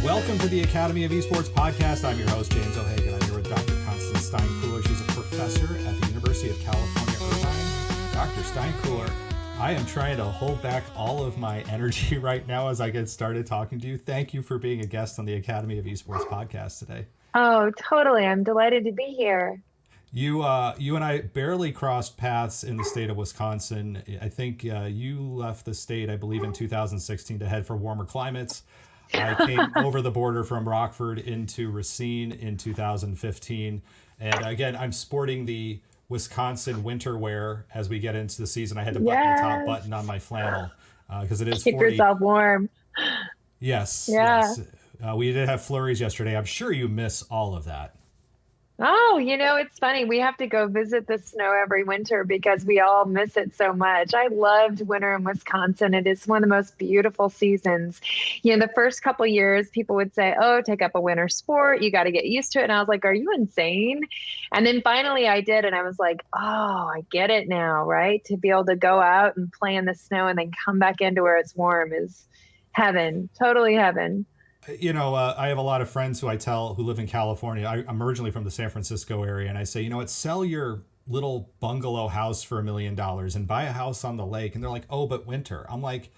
Welcome to the Academy of Esports podcast. I'm your host, James O'Hagan. I'm here with Dr. Constance Steinkuehler. She's a professor at the University of California, Irvine. Dr. Steinkuehler, I am trying to hold back all of my energy right now as I get started talking to you. Thank you for being a guest on the Academy of Esports podcast today. Oh, totally. I'm delighted to be here. You and I barely crossed paths in the state of Wisconsin. I think you left the state, I believe, in 2016 to head for warmer climates. I came over the border from Rockford into Racine in 2015. And again, I'm sporting the Wisconsin winter wear as we get into the season. I had to button the top button on my flannel because it is Keep 40. yourself warm. Yes. Yeah. Yes. We did have flurries yesterday. I'm sure you miss all of that. Oh, it's funny. We have to go visit the snow every winter because we all miss it so much. I loved winter in Wisconsin. It is one of the most beautiful seasons. The first couple years, people would say, oh, take up a winter sport. You got to get used to it. And I was like, are you insane? And then finally I did. And I was like, oh, I get it now, right? To be able to go out and play in the snow and then come back into where it's warm is heaven, totally heaven. I have a lot of friends who live in California. I'm originally from the San Francisco area, and I say, sell your little bungalow house for $1 million and buy a house on the lake. And they're like, oh, but winter. I'm like,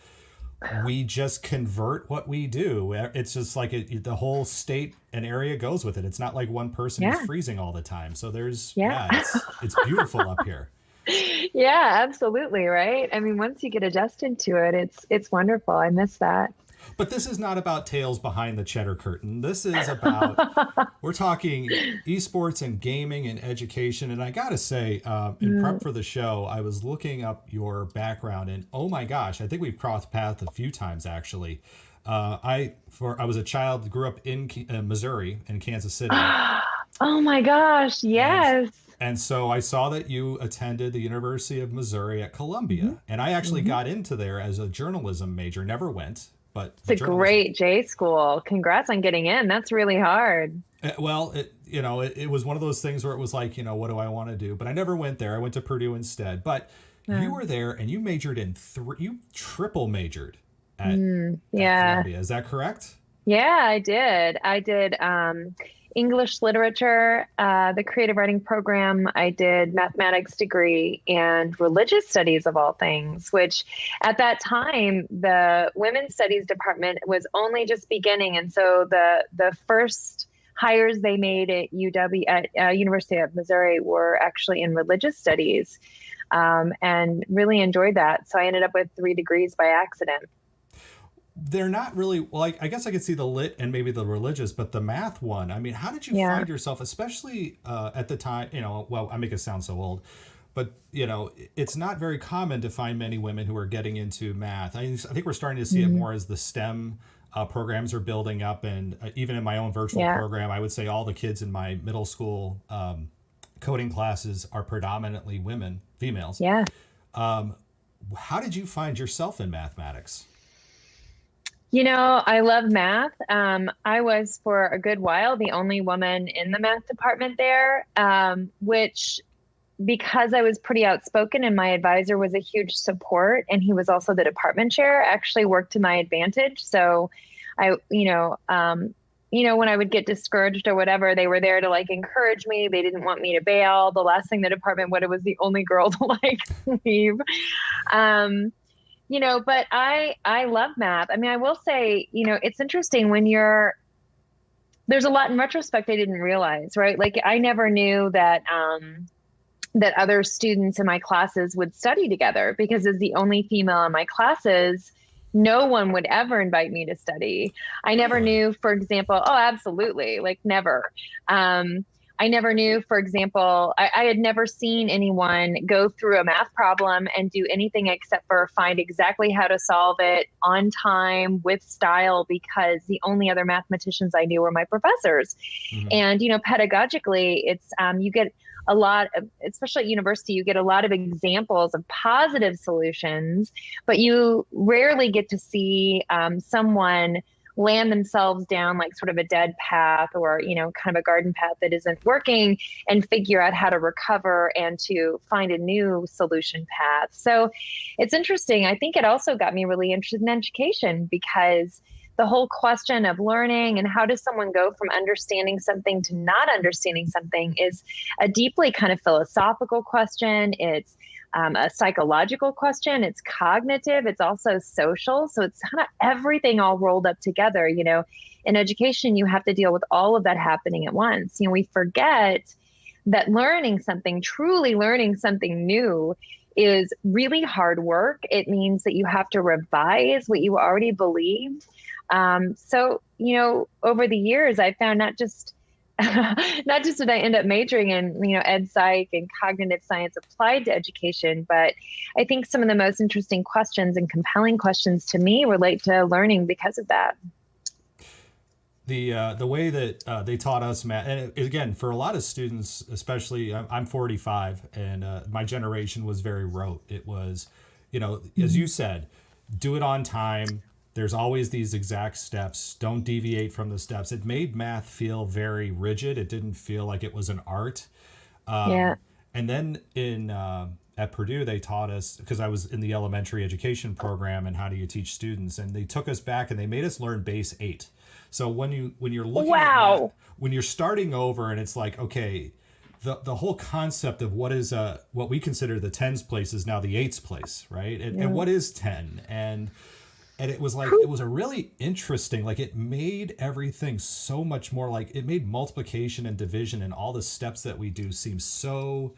we just convert what we do. It's just like the whole state and area goes with it. It's not like one person is freezing all the time. So it's beautiful up here. Yeah, absolutely. Right. I mean, once you get adjusted to it, it's wonderful. I miss that. But this is not about tales behind the cheddar curtain. This is about, we're talking esports and gaming and education. And I got to say, in prep for the show, I was looking up your background and oh my gosh, I think we've crossed paths a few times actually. I was a child, grew up in Missouri, in Kansas City. Oh my gosh, yes. And so I saw that you attended the University of Missouri at Columbia. And I actually got into there as a journalism major, never went. But it's a great J school. Congrats on getting in. That's really hard. It was one of those things where it was like, what do I want to do? But I never went there. I went to Purdue instead. But you were there and you majored in you triple majored at Columbia. Is that correct? Yeah, I did. I did English literature, the creative writing program. I did mathematics degree and religious studies of all things, which at that time, the women's studies department was only just beginning. And so the first hires they made at University of Missouri were actually in religious studies and really enjoyed that. So I ended up with 3 degrees by accident. They're not really, well, I guess I could see the lit and maybe the religious, but the math one, I mean, how did you find yourself, especially at the time, I make it sound so old, but, it's not very common to find many women who are getting into math. I think we're starting to see it more as the STEM programs are building up. And even in my own virtual program, I would say all the kids in my middle school coding classes are predominantly females. Yeah. How did you find yourself in mathematics? I love math. I was for a good while the only woman in the math department there, which because I was pretty outspoken and my advisor was a huge support and he was also the department chair, actually worked to my advantage. So when I would get discouraged or whatever, they were there to encourage me. They didn't want me to bail. The last thing the department wanted was the only girl to leave. But I love math. I mean, I will say, it's interesting when there's a lot in retrospect I didn't realize, right? I never knew that other students in my classes would study together because as the only female in my classes, no one would ever invite me to study. I never knew, for example, absolutely, never. I never knew, for example, I had never seen anyone go through a math problem and do anything except for find exactly how to solve it on time with style, because the only other mathematicians I knew were my professors. Mm-hmm. And, pedagogically, it's you get a lot of, especially at university, you get a lot of examples of positive solutions, but you rarely get to see someone land themselves down sort of a dead path or, kind of a garden path that isn't working and figure out how to recover and to find a new solution path. So it's interesting. I think it also got me really interested in education because the whole question of learning and how does someone go from understanding something to not understanding something is a deeply kind of philosophical question. It's a psychological question. It's cognitive. It's also social. So it's kind of everything all rolled up together. You know, in education, you have to deal with all of that happening at once. You know, we forget that learning something, truly learning something new, is really hard work. It means that you have to revise what you already believed. So, you know, over the years, I found not just did I end up majoring in, you know, ed psych and cognitive science applied to education, but I think some of the most interesting questions and compelling questions to me relate to learning because of that. The way that they taught us math, and again, for a lot of students, especially, I'm 45, and my generation was very rote. It was, you know, as you said, do it on time. There's always these exact steps. Don't deviate from the steps. It made math feel very rigid. It didn't feel like it was an art. Yeah. And then at Purdue, they taught us, because I was in the elementary education program and how do you teach students, and they took us back and they made us learn base 8. So when you're looking at math, when you're starting over and it's like, okay, the whole concept of what we consider the tens place is now the eights place, right? And what is 10? And it was like, it was a really interesting, like it made everything so much more like, it made multiplication and division and all the steps that we do seem so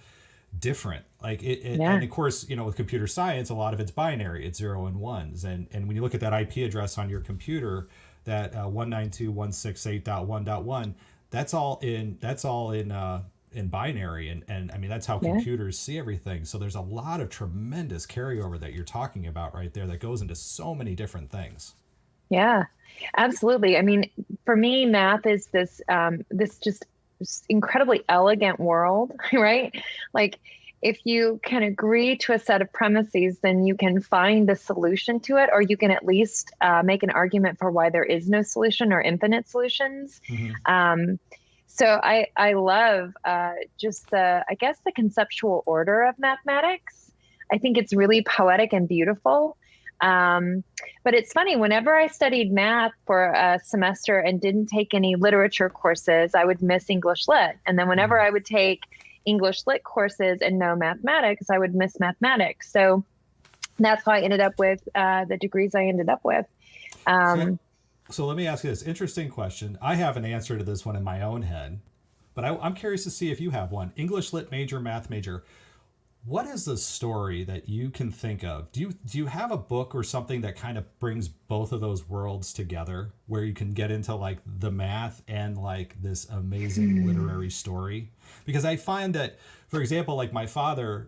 different. Like and of course, you know, with computer science, a lot of it's binary, it's 0 and 1s. And when you look at that IP address on your computer, that 192.168.1.1, that's all in binary, and I mean that's how computers see everything. So there's a lot of tremendous carryover that you're talking about right there that goes into so many different things. Yeah, absolutely. I mean, for me, math is this just incredibly elegant world, right? Like, if you can agree to a set of premises, then you can find the solution to it, or you can at least make an argument for why there is no solution or infinite solutions. Mm-hmm. So I love just the conceptual order of mathematics. I think it's really poetic and beautiful. But it's funny, whenever I studied math for a semester and didn't take any literature courses, I would miss English Lit. And then whenever I would take English Lit courses and no mathematics, I would miss mathematics. So that's how I ended up with the degrees I ended up with. So let me ask you this interesting question. I have an answer to this one in my own head, but I'm curious to see if you have one. English Lit major, math major. What is the story that you can think of? Do you have a book or something that kind of brings both of those worlds together, where you can get into like the math and like this amazing literary story? Because I find that, for example, like my father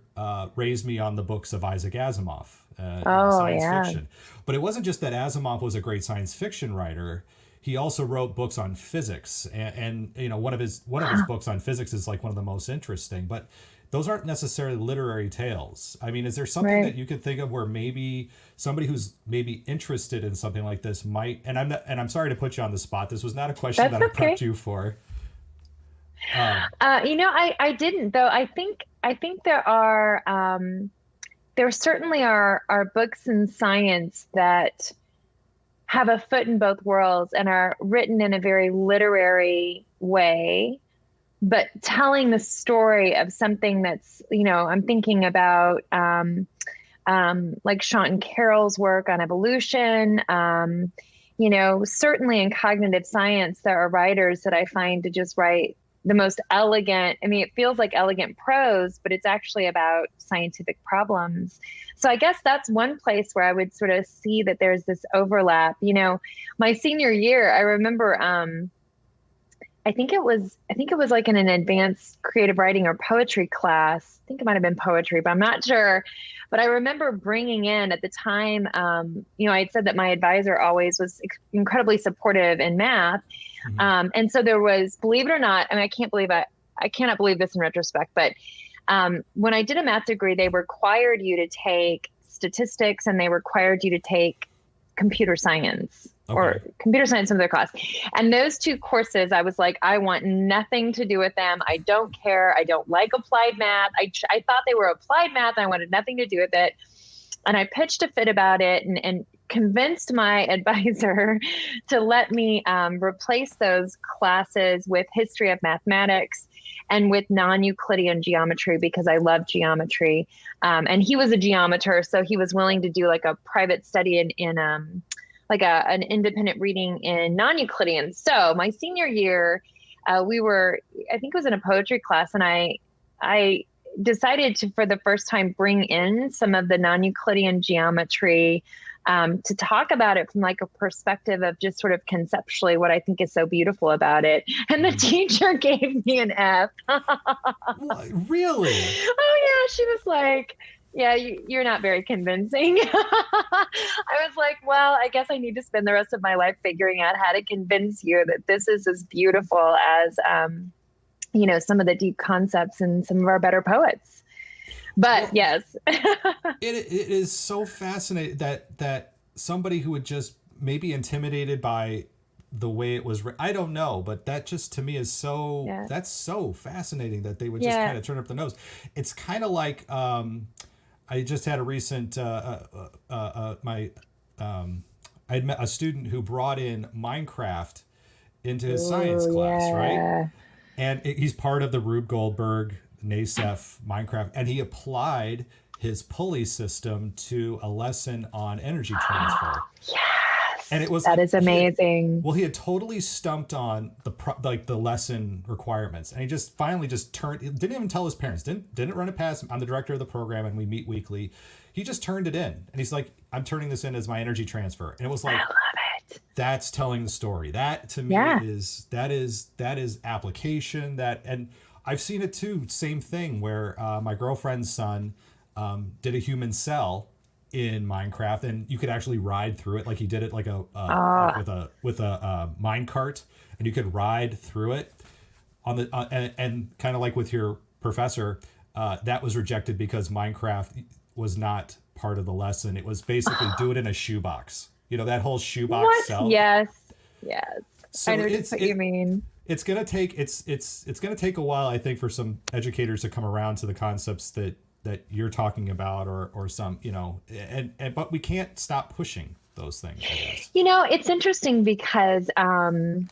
raised me on the books of Isaac Asimov, science fiction. But it wasn't just that Asimov was a great science fiction writer. He also wrote books on physics, and you know, one of his books on physics is like one of the most interesting. But those aren't necessarily literary tales. I mean, is there something that you could think of where maybe somebody who's maybe interested in something like this might? And I'm sorry to put you on the spot. This was not a question that I prepped you for. You know, I didn't, though. I think there certainly are books in science that have a foot in both worlds and are written in a very literary way, but telling the story of something that's, you know, I'm thinking about like Sean Carroll's work on evolution. You know, certainly in cognitive science, there are writers that I find to just write the most elegant. I mean, it feels like elegant prose, but it's actually about scientific problems. So I guess that's one place where I would sort of see that there's this overlap. You know, my senior year, I remember, I think it was like in an advanced creative writing or poetry class. I think it might have been poetry, but I'm not sure. But I remember bringing in at the time, you know, I had said that my advisor always was incredibly supportive in math. Mm-hmm. And so there was, believe it or not, I mean, I cannot believe this in retrospect, but when I did a math degree, they required you to take statistics and they required you to take computer science. Okay. Or computer science, some of their class. And those two courses, I was like, I want nothing to do with them. I don't care. I don't like applied math. I thought they were applied math. And I wanted nothing to do with it. And I pitched a fit about it and convinced my advisor to let me replace those classes with history of mathematics and with non-Euclidean geometry, because I love geometry. And he was a geometer, so he was willing to do like a private study in like an independent reading in non-Euclidean. So my senior year, I think it was in a poetry class, and I decided to, for the first time, bring in some of the non-Euclidean geometry to talk about it from like a perspective of just sort of conceptually what I think is so beautiful about it. And the teacher gave me an F. Really? Oh yeah. She was like, yeah, you're not very convincing. I was like, well, I guess I need to spend the rest of my life figuring out how to convince you that this is as beautiful as, some of the deep concepts in some of our better poets. But well, yes, it is so fascinating that somebody who would just maybe intimidated by the way it was, I don't know, but that just to me is so, that's so fascinating that they would just kind of turn up the nose. It's kind of like, I just had a recent, I had met a student who brought in Minecraft into his science class, right? And he's part of the Rube Goldberg NASEF Minecraft, and he applied his pulley system to a lesson on energy transfer. Yes, and it was that is amazing. He had totally stumped on the lesson requirements, and he just finally didn't even tell his parents, didn't run it past him. I'm the director of the program, and we meet weekly. He just turned it in, and he's like, "I'm turning this in as my energy transfer," and it was like, I love it. That's telling the story. That to me is application. And I've seen it too. Same thing where my girlfriend's son did a human cell in Minecraft, and you could actually ride through it. Like he did it like with a mine cart, and you could ride through it on the and kind of like with your professor. That was rejected because Minecraft was not part of the lesson. It was basically do it in a shoebox. That whole shoebox cell. Yes. So I know just what you mean. It's gonna take a while, I think, for some educators to come around to the concepts that you're talking about, or some, but we can't stop pushing those things, I guess. It's interesting because I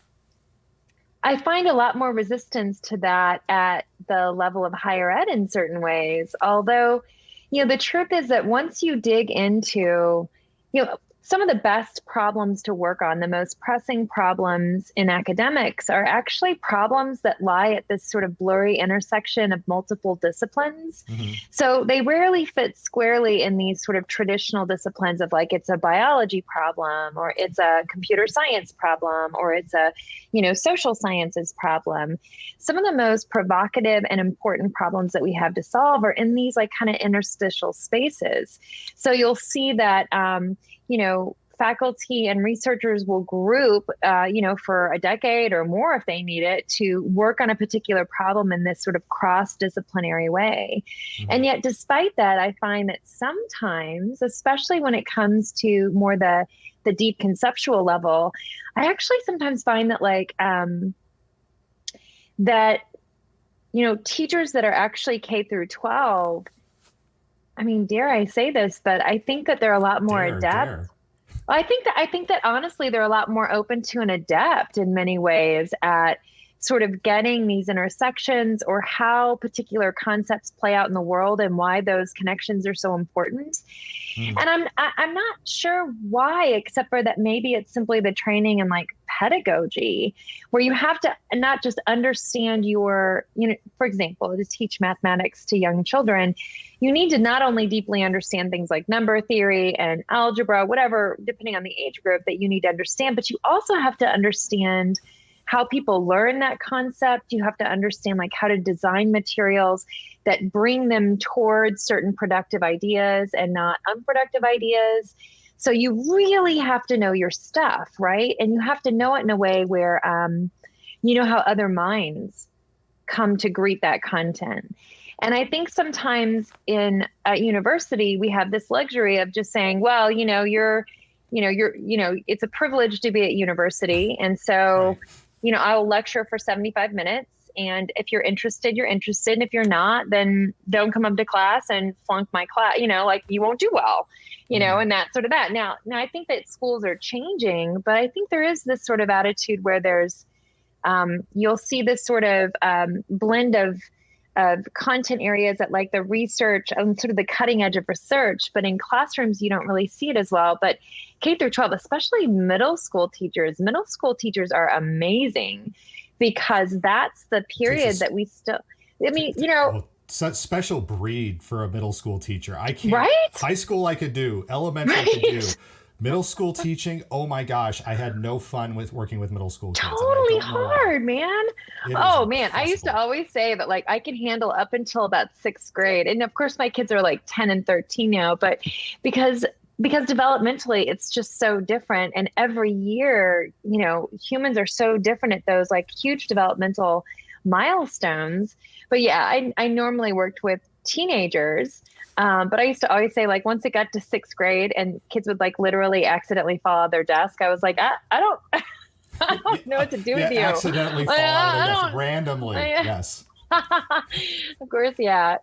find a lot more resistance to that at the level of higher ed in certain ways. Although, the truth is that once you dig into, some of the best problems to work on, the most pressing problems in academics, are actually problems that lie at this sort of blurry intersection of multiple disciplines. Mm-hmm. So they rarely fit squarely in these sort of traditional disciplines of like, it's a biology problem, or it's a computer science problem, or it's a, social sciences problem. Some of the most provocative and important problems that we have to solve are in these like kind of interstitial spaces. So you'll see that, faculty and researchers will group, for a decade or more if they need it, to work on a particular problem in this sort of cross-disciplinary way. Mm-hmm. And yet, despite that, I find that sometimes, especially when it comes to more the deep conceptual level, I actually sometimes find that teachers that are actually K through 12, I mean, dare I say this, but I think that they're a lot more adept. I think that honestly, they're a lot more open to and adept in many ways at sort of getting these intersections, or how particular concepts play out in the world and why those connections are so important. Mm. And I'm not sure why, except for that maybe it's simply the training and like pedagogy, where you have to not just understand for example, to teach mathematics to young children, you need to not only deeply understand things like number theory and algebra, whatever, depending on the age group that you need to understand, but you also have to understand how people learn that concept. You have to understand like how to design materials that bring them towards certain productive ideas and not unproductive ideas. So you really have to know your stuff, right? And you have to know it in a way where you know how other minds come to greet that content. And I think sometimes at university, we have this luxury of just saying, well, it's a privilege to be at university. And so, I will lecture for 75 minutes And if you're interested, you're interested. And if you're not, then don't come up to class and flunk my class, like you won't do well, and that sort of that. Now I think that schools are changing, but I think there is this sort of attitude where there's, you'll see this sort of blend of content areas at like the research and sort of the cutting edge of research, but in classrooms, you don't really see it as well. But K through 12, especially middle school teachers are amazing because that's the period that we still, such special breed for a middle school teacher. I can't, right? High school I could do, elementary I could do. Middle school teaching, oh my gosh, I had no fun with working with middle school kids. Totally hard, man. Oh man, I used to always say that like I can handle up until about 6th grade. And of course my kids are like 10 and 13 now, but because developmentally it's just so different. And every year, humans are so different at those like huge developmental milestones. But yeah, I normally worked with teenagers. But I used to always say, like, once it got to 6th grade and kids would like literally accidentally fall out of their desk, I was like, I don't know what to do with you. Accidentally fall out of their desk randomly. Yes. Of course. Yeah.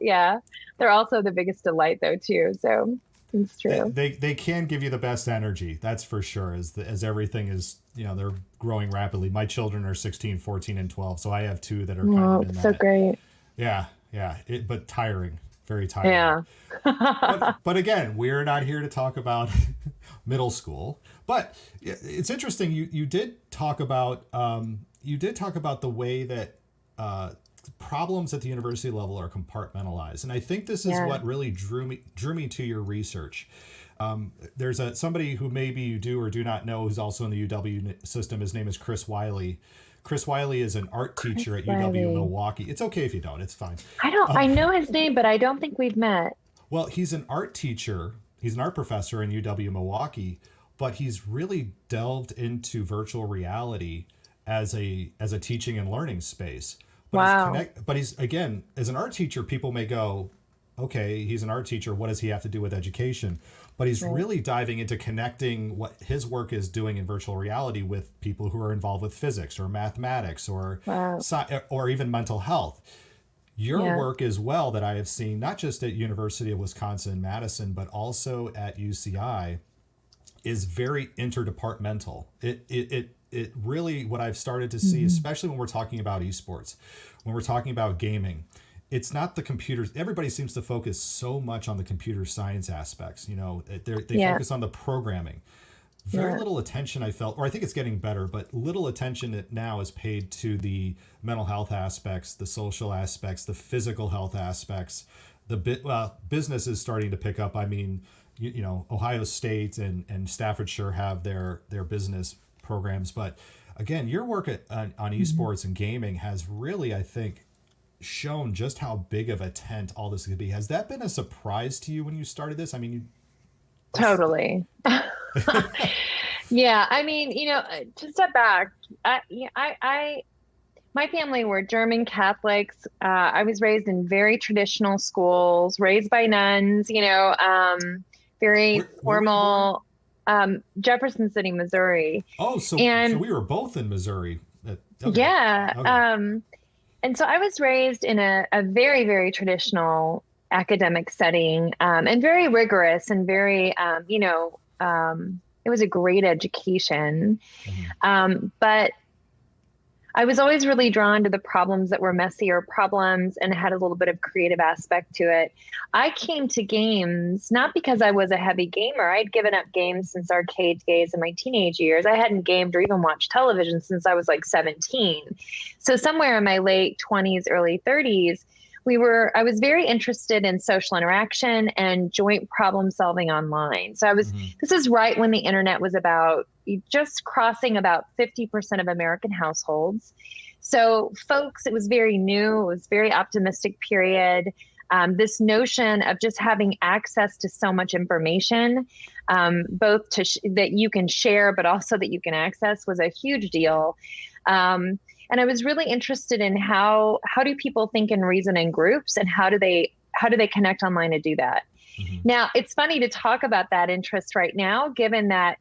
They're also the biggest delight though, too. So it's true. They can give you the best energy. That's for sure. As everything is, they're growing rapidly. My children are 16, 14, and 12. So I have 2 that are kind of in that. So great. Yeah. But tiring. Very tiring. Yeah. but again, we're not here to talk about middle school. But it's interesting. You did talk about the way that problems at the university level are compartmentalized, and I think this is what really drew me to your research. There's somebody who maybe you do or do not know who's also in the UW system. His name is Chris Wiley. Chris Wiley is an art teacher at UW Milwaukee. It's okay if you don't. It's fine. I know his name, but I don't think we've met. Well, he's an art teacher. He's an art professor in UW Milwaukee, but he's really delved into virtual reality as a teaching and learning space. But wow. He's again, as an art teacher, people may go, okay, he's an art teacher. What does he have to do with education? But he's really diving into connecting what his work is doing in virtual reality with people who are involved with physics or mathematics or even mental health. Your work as well that I have seen, not just at University of Wisconsin-Madison, but also at UCI, is very interdepartmental. It really, what I've started to see, especially when we're talking about esports, when we're talking about gaming, it's not the computers. Everybody seems to focus so much on the computer science aspects. They focus on the programming. Very little attention I felt, or I think it's getting better, but little attention now is paid to the mental health aspects, the social aspects, the physical health aspects. Business is starting to pick up. I mean, Ohio State and Staffordshire have their business programs, but again, your work on esports and gaming has really, I think, shown just how big of a tent all this could be. Has that been a surprise to you when you started this? I mean, totally. Yeah. I mean, to step back, my family were German Catholics. I was raised in very traditional schools, raised by nuns, very formal, Jefferson City, Missouri. Oh, so we were both in Missouri. Okay. Yeah. Okay. And so I was raised in a very, very traditional academic setting, and very rigorous and very, it was a great education. But I was always really drawn to the problems that were messier problems and had a little bit of creative aspect to it. I came to games not because I was a heavy gamer. I'd given up games since arcade days in my teenage years. I hadn't gamed or even watched television since I was like 17. So somewhere in my late 20s, early 30s, I was very interested in social interaction and joint problem solving online. So this is right when the internet was just crossing about 50% of American households. So folks, it was very new. It was very optimistic period. This notion of just having access to so much information, both that you can share, but also that you can access, was a huge deal. And I was really interested in how do people think and reason in groups, and how do they connect online to do that? Now, it's funny to talk about that interest right now, given that,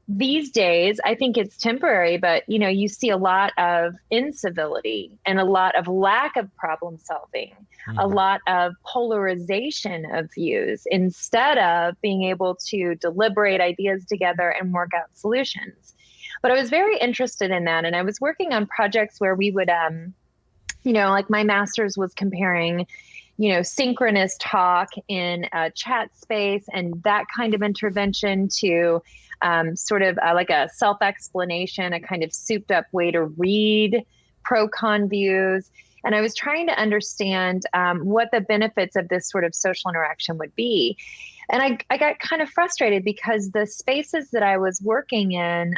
these days, I think it's temporary, but you see a lot of incivility and a lot of lack of problem solving, a Mm-hmm. lot of polarization of views instead of being able to deliberate ideas together and work out solutions. But I was very interested in that. And I was working on projects where we would, like my master's was comparing synchronous talk in a chat space and that kind of intervention to sort of like a self-explanation, a kind of souped up way to read pro-con views. And I was trying to understand what the benefits of this sort of social interaction would be. And I got kind of frustrated because the spaces that I was working in,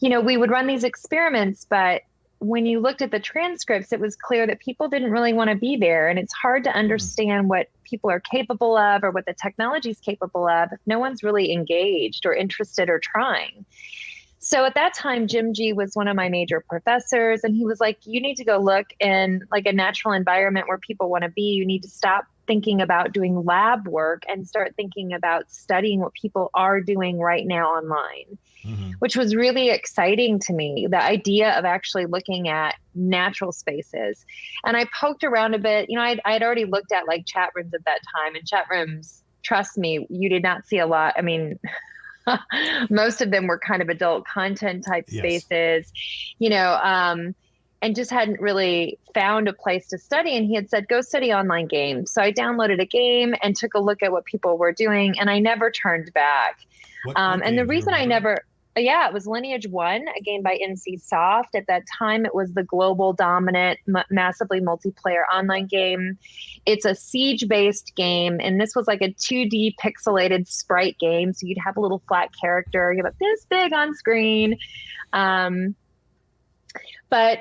we would run these experiments, but when you looked at the transcripts, it was clear that people didn't really want to be there. And it's hard to understand what people are capable of or what the technology is capable of if no one's really engaged or interested or trying. So at that time, Jim G was one of my major professors, and he was like, you need to go look in like a natural environment where people want to be. You need to stop thinking about doing lab work and start thinking about studying what people are doing right now online. Mm-hmm. Which was really exciting to me, the idea of actually looking at natural spaces. And I poked around a bit. I'd already looked at like chat rooms at that time, and chat rooms, trust me, you did not see a lot. I mean, most of them were kind of adult content type spaces, and just hadn't really found a place to study. And he had said, go study online games. So I downloaded a game and took a look at what people were doing, and I never turned back. What And the reason I never... Yeah, it was Lineage 1, a game by NC Soft. At that time, it was the global dominant, massively multiplayer online game. It's a siege-based game, and this was like a 2D pixelated sprite game. So you'd have a little flat character, about this big on screen. But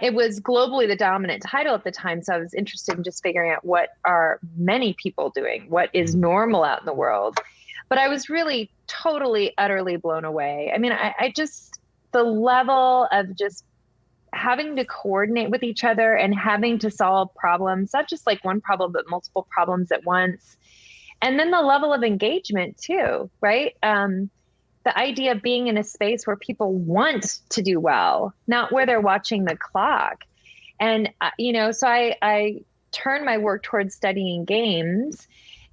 it was globally the dominant title at the time. So I was interested in just figuring out what are many people doing, what is normal out in the world. But I was really totally, utterly blown away. I mean, I just, the level of just having to coordinate with each other and having to solve problems, not just like one problem, but multiple problems at once. And then the level of engagement too, right? The idea of being in a space where people want to do well, not where they're watching the clock. And, so I turned my work towards studying games.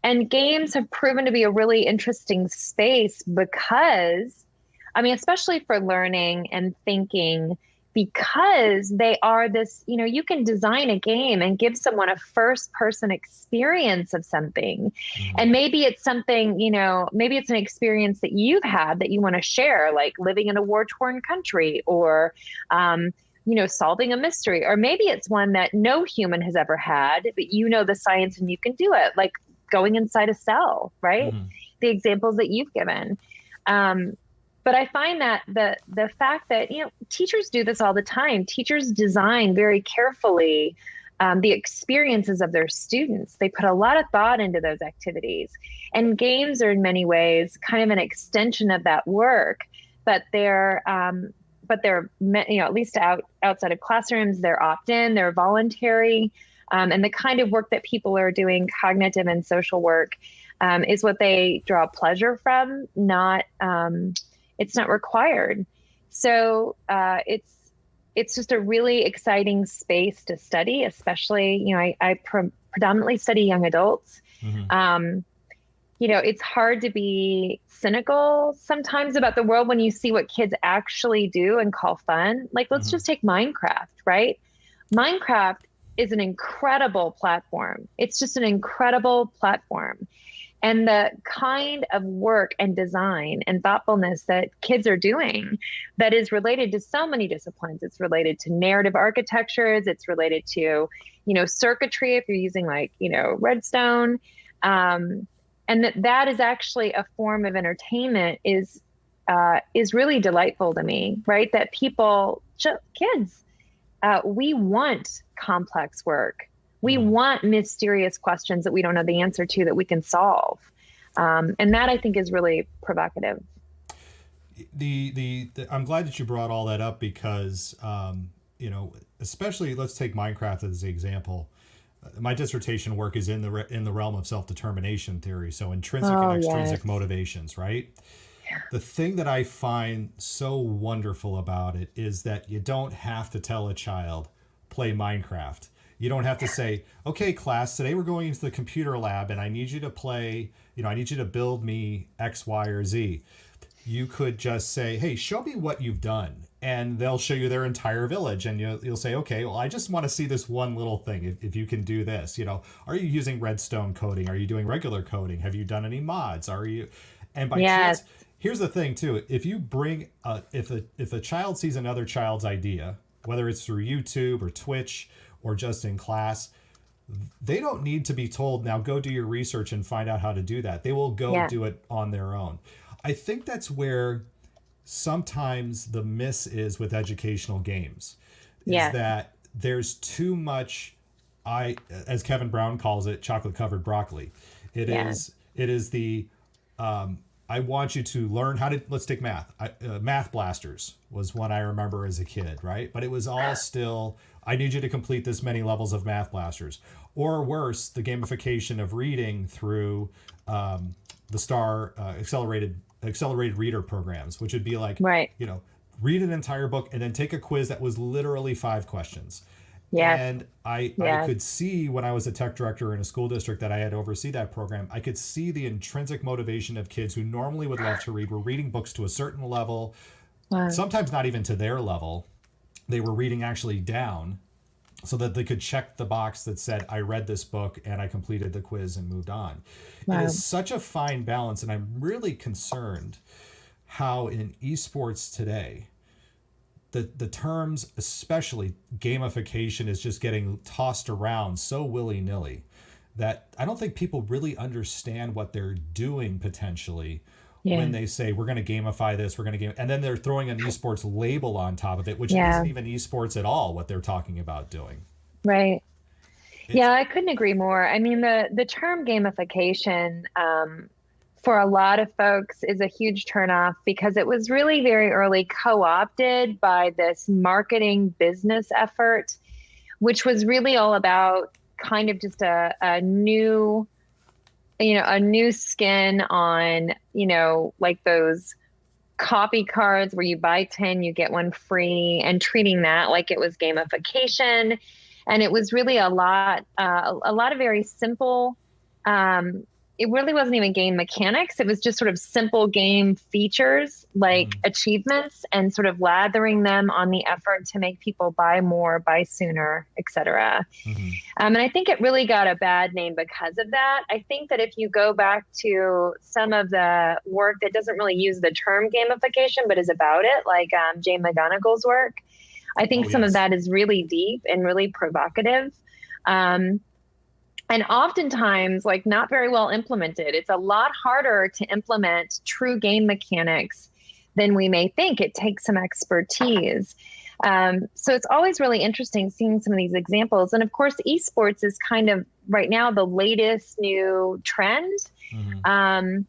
And games have proven to be a really interesting space because, especially for learning and thinking, because they are this, you can design a game and give someone a first person experience of something. And maybe it's something, maybe it's an experience that you've had that you want to share, like living in a war-torn country or, solving a mystery. Or maybe it's one that no human has ever had, but the science and you can do it. Like, going inside a cell, right? The examples that you've given. But I find that the fact that, teachers do this all the time. Teachers design very carefully the experiences of their students. They put a lot of thought into those activities. And games are in many ways kind of an extension of that work, but they're at least outside of classrooms, they're opt-in, they're voluntary. And the kind of work that people are doing, cognitive and social work, is what they draw pleasure from. It's not required. So it's just a really exciting space to study. Especially, I predominantly study young adults. It's hard to be cynical sometimes about the world when you see what kids actually do and call fun. Like, let's just take Minecraft, right? Minecraft is an incredible platform. It's just an incredible platform. And the kind of work and design and thoughtfulness that kids are doing that is related to so many disciplines. It's related to narrative architectures. It's related to, circuitry, if you're using Redstone. And that is actually a form of entertainment is really delightful to me, right? That kids, we want complex work. We want mysterious questions that we don't know the answer to that we can solve. And that I think is really provocative. I'm glad that you brought all that up because, especially let's take Minecraft as the example. My dissertation work is in the realm of self-determination theory. So intrinsic and extrinsic motivations, right? The thing that I find so wonderful about it is that you don't have to tell a child, play Minecraft. You don't have to say, okay, class, today we're going into the computer lab and I need you to play, I need you to build me X, Y, or Z. You could just say, hey, show me what you've done. And they'll show you their entire village. And you'll say, okay, well, I just want to see this one little thing. If you can do this, are you using redstone coding? Are you doing regular coding? Have you done any mods? Are you? And by Yes. chance, here's the thing too. If you bring, if a child sees another child's idea, whether it's through YouTube or Twitch or just in class, they don't need to be told, now go do your research and find out how to do that. They will go Yeah. do it on their own. I think that's where sometimes the miss is with educational games, is Yeah. that there's too much, as Kevin Brown calls it, chocolate covered broccoli. It Yeah. is the, I want you to learn how to, let's take math. Math Blasters was one I remember as a kid, right? But it was all still, I need you to complete this many levels of Math Blasters. Or worse, the gamification of reading through the STAR accelerated reader programs, which would be like, Right. read an entire book and then take a quiz that was literally 5 questions. Yes. And I could see when I was a tech director in a school district that I had to oversee that program, I could see the intrinsic motivation of kids who normally would love to read, were reading books to a certain level, Wow. sometimes not even to their level. They were reading actually down so that they could check the box that said, I read this book and I completed the quiz and moved on. Wow. It is such a fine balance. And I'm really concerned how in esports today, the terms, especially gamification, is just getting tossed around so willy-nilly that I don't think people really understand what they're doing potentially when they say we're going to gamify this, we're going to game, and then they're throwing an esports label on top of it, which isn't even esports at all what they're talking about doing. Right. Yeah, I couldn't agree more. I mean, the term gamification, for a lot of folks is a huge turnoff because it was really very early co-opted by this marketing business effort, which was really all about kind of just a new, a new skin on, like those copy cards where you buy 10, you get one free, and treating that like it was gamification. And it was really a lot of very simple, it really wasn't even game mechanics. It was just sort of simple game features like achievements and sort of lathering them on the effort to make people buy more, buy sooner, et cetera. And I think it really got a bad name because of that. I think that if you go back to some of the work that doesn't really use the term gamification, but is about it, like Jay McGonigal's work, I think some of that is really deep and really provocative. And oftentimes, like, not very well implemented. It's a lot harder to implement true game mechanics than we may think. It takes some expertise. So it's always really interesting seeing some of these examples. And of course, esports is kind of right now the latest new trend. I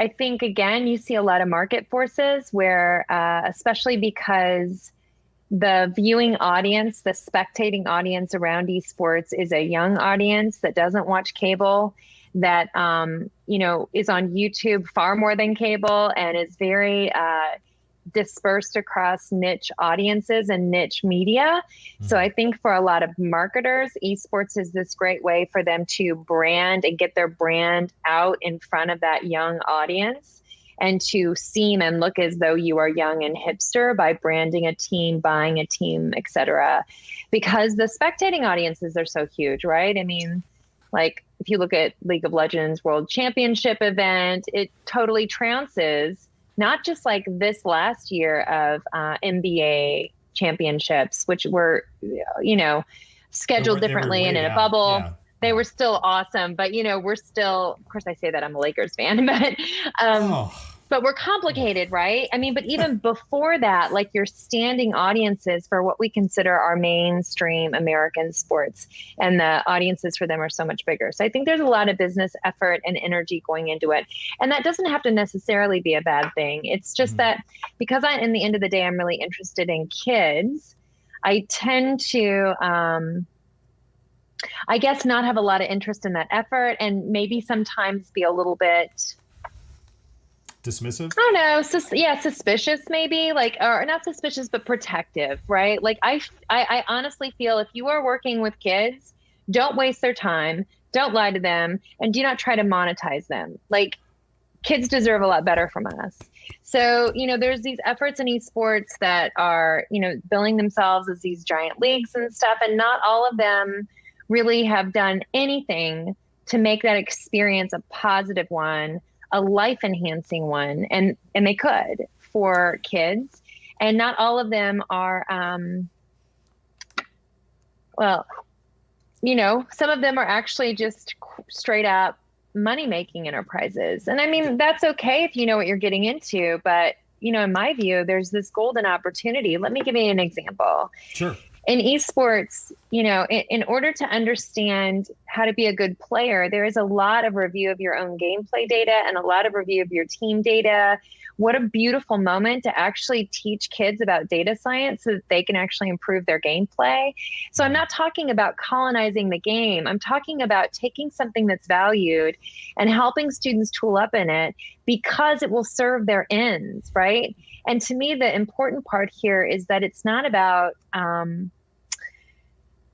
think, again, you see a lot of market forces where, especially because the viewing audience, the spectating audience around esports is a young audience that doesn't watch cable, that, is on YouTube far more than cable, and is very dispersed across niche audiences and niche media. So I think for a lot of marketers, esports is this great way for them to brand and get their brand out in front of that young audience, and to seem and look as though you are young and hipster by branding a team, buying a team, et cetera. Because the spectating audiences are so huge, right? I mean, like, if you look at League of Legends World Championship event, it totally trounces, not just like this last year of NBA championships, which were, scheduled differently and in a bubble. Yeah. They were still awesome, but we're still, of course I say that I'm a Lakers fan, but we're complicated, right? I mean, but even before that, like, your standing audiences for what we consider our mainstream American sports, and the audiences for them are so much bigger. So I think there's a lot of business effort and energy going into it. And that doesn't have to necessarily be a bad thing. It's just that because in the end of the day, I'm really interested in kids, I tend to, I guess, not have a lot of interest in that effort, and maybe sometimes be a little bit Dismissive? I don't know. Yeah, suspicious maybe, like, or not suspicious, but protective, right? Like I honestly feel if you are working with kids, don't waste their time, don't lie to them, and do not try to monetize them. Like kids deserve a lot better from us. So, there's these efforts in esports that are, billing themselves as these giant leagues and stuff, and not all of them really have done anything to make that experience a positive one, a life enhancing one, and they could for kids. And not all of them are, well, some of them are actually just straight up money-making enterprises. And I mean, that's okay if you know what you're getting into, but in my view, there's this golden opportunity. Let me give you an example. Sure. In esports, in order to understand how to be a good player, there is a lot of review of your own gameplay data and a lot of review of your team data. What a beautiful moment to actually teach kids about data science so that they can actually improve their gameplay. So I'm not talking about colonizing the game. I'm talking about taking something that's valued and helping students tool up in it because it will serve their ends, right? And to me, the important part here is that it's not about,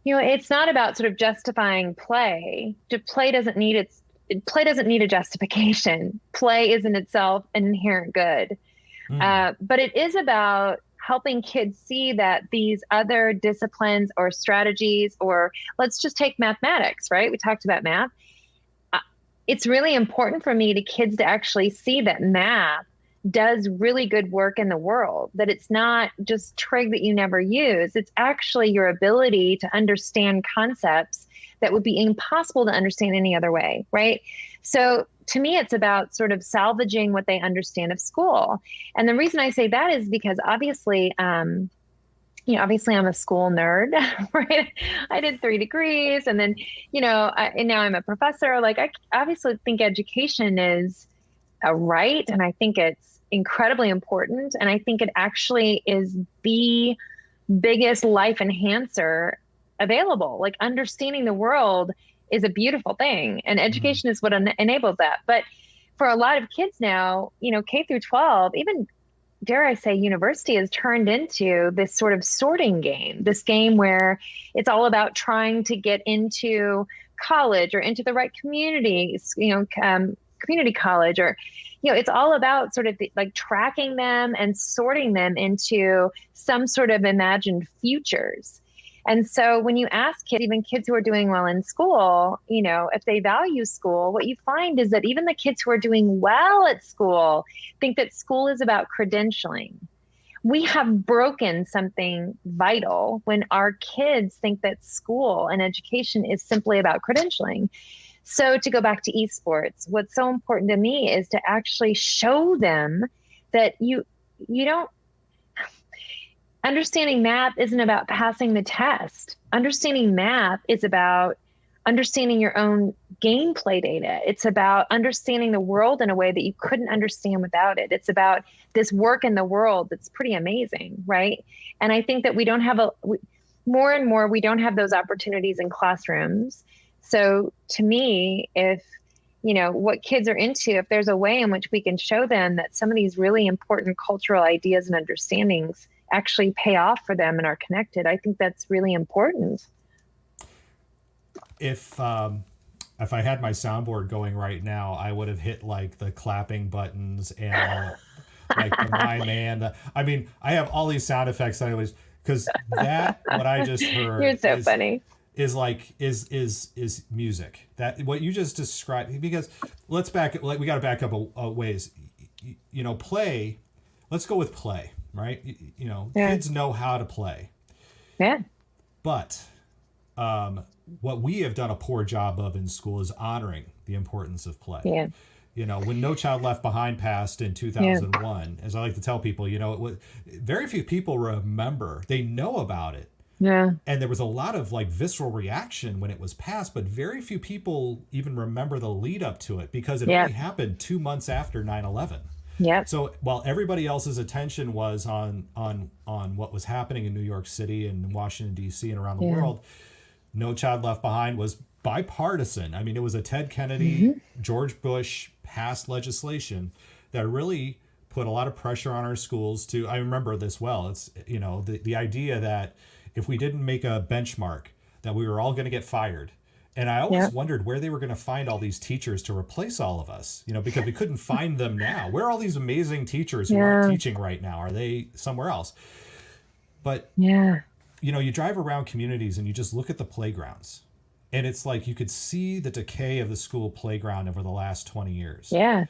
it's not about sort of justifying play. Play doesn't need a justification. Play is in itself an inherent good. But it is about helping kids see that these other disciplines or strategies, or let's just take mathematics, right? We talked about math. It's really important for me to kids to actually see that math does really good work in the world, that it's not just trig that you never use. It's actually your ability to understand concepts that would be impossible to understand any other way, right? So to me, it's about sort of salvaging what they understand of school. And the reason I say that is because obviously, obviously I'm a school nerd, right? I did 3 degrees and then, and now I'm a professor. Like I obviously think education is a right. And I think it's incredibly important. And I think it actually is the biggest life enhancer available. Like understanding the world is a beautiful thing. And education is what enables that. But for a lot of kids now, K through 12, even dare I say university has turned into this sort of sorting game, this game where it's all about trying to get into college or into the right communities, community college, or it's all about sort of like tracking them and sorting them into some sort of imagined futures. And so when you ask kids, even kids who are doing well in school, if they value school, what you find is that even the kids who are doing well at school think that school is about credentialing. We have broken something vital when our kids think that school and education is simply about credentialing. So to go back to esports, what's so important to me is to actually show them that you don't, understanding math isn't about passing the test. Understanding math is about understanding your own gameplay data. It's about understanding the world in a way that you couldn't understand without it. It's about this work in the world that's pretty amazing, right? And I think that we don't have more and more, we don't have those opportunities in classrooms. So to me, if, what kids are into, if there's a way in which we can show them that some of these really important cultural ideas and understandings actually pay off for them and are connected, I think that's really important. If I had my soundboard going right now, I would have hit like the clapping buttons and like the my man. I mean, I have all these sound effects that I was, because that what I just heard You're so funny. Is music. That what you just described, because we got to back up a ways. Play. Let's go with play, right? Kids know how to play. Yeah. But what we have done a poor job of in school is honoring the importance of play. Yeah. When No Child Left Behind passed in 2001, as I like to tell people, very few people remember. They know about it. Yeah. And there was a lot of like visceral reaction when it was passed, but very few people even remember the lead up to it because it only happened 2 months after 9/11. Yeah. So while everybody else's attention was on what was happening in New York City and Washington, D.C. and around the world, No Child Left Behind was bipartisan. I mean, it was a Ted Kennedy, George Bush passed legislation that really put a lot of pressure on our schools to, I remember this well, it's, the idea that if we didn't make a benchmark, that we were all going to get fired. And I always wondered where they were going to find all these teachers to replace all of us, because we couldn't find them now. Where are all these amazing teachers who aren't teaching right now? Are they somewhere else? But, you drive around communities and you just look at the playgrounds. And it's like you could see the decay of the school playground over the last 20 years. Yeah.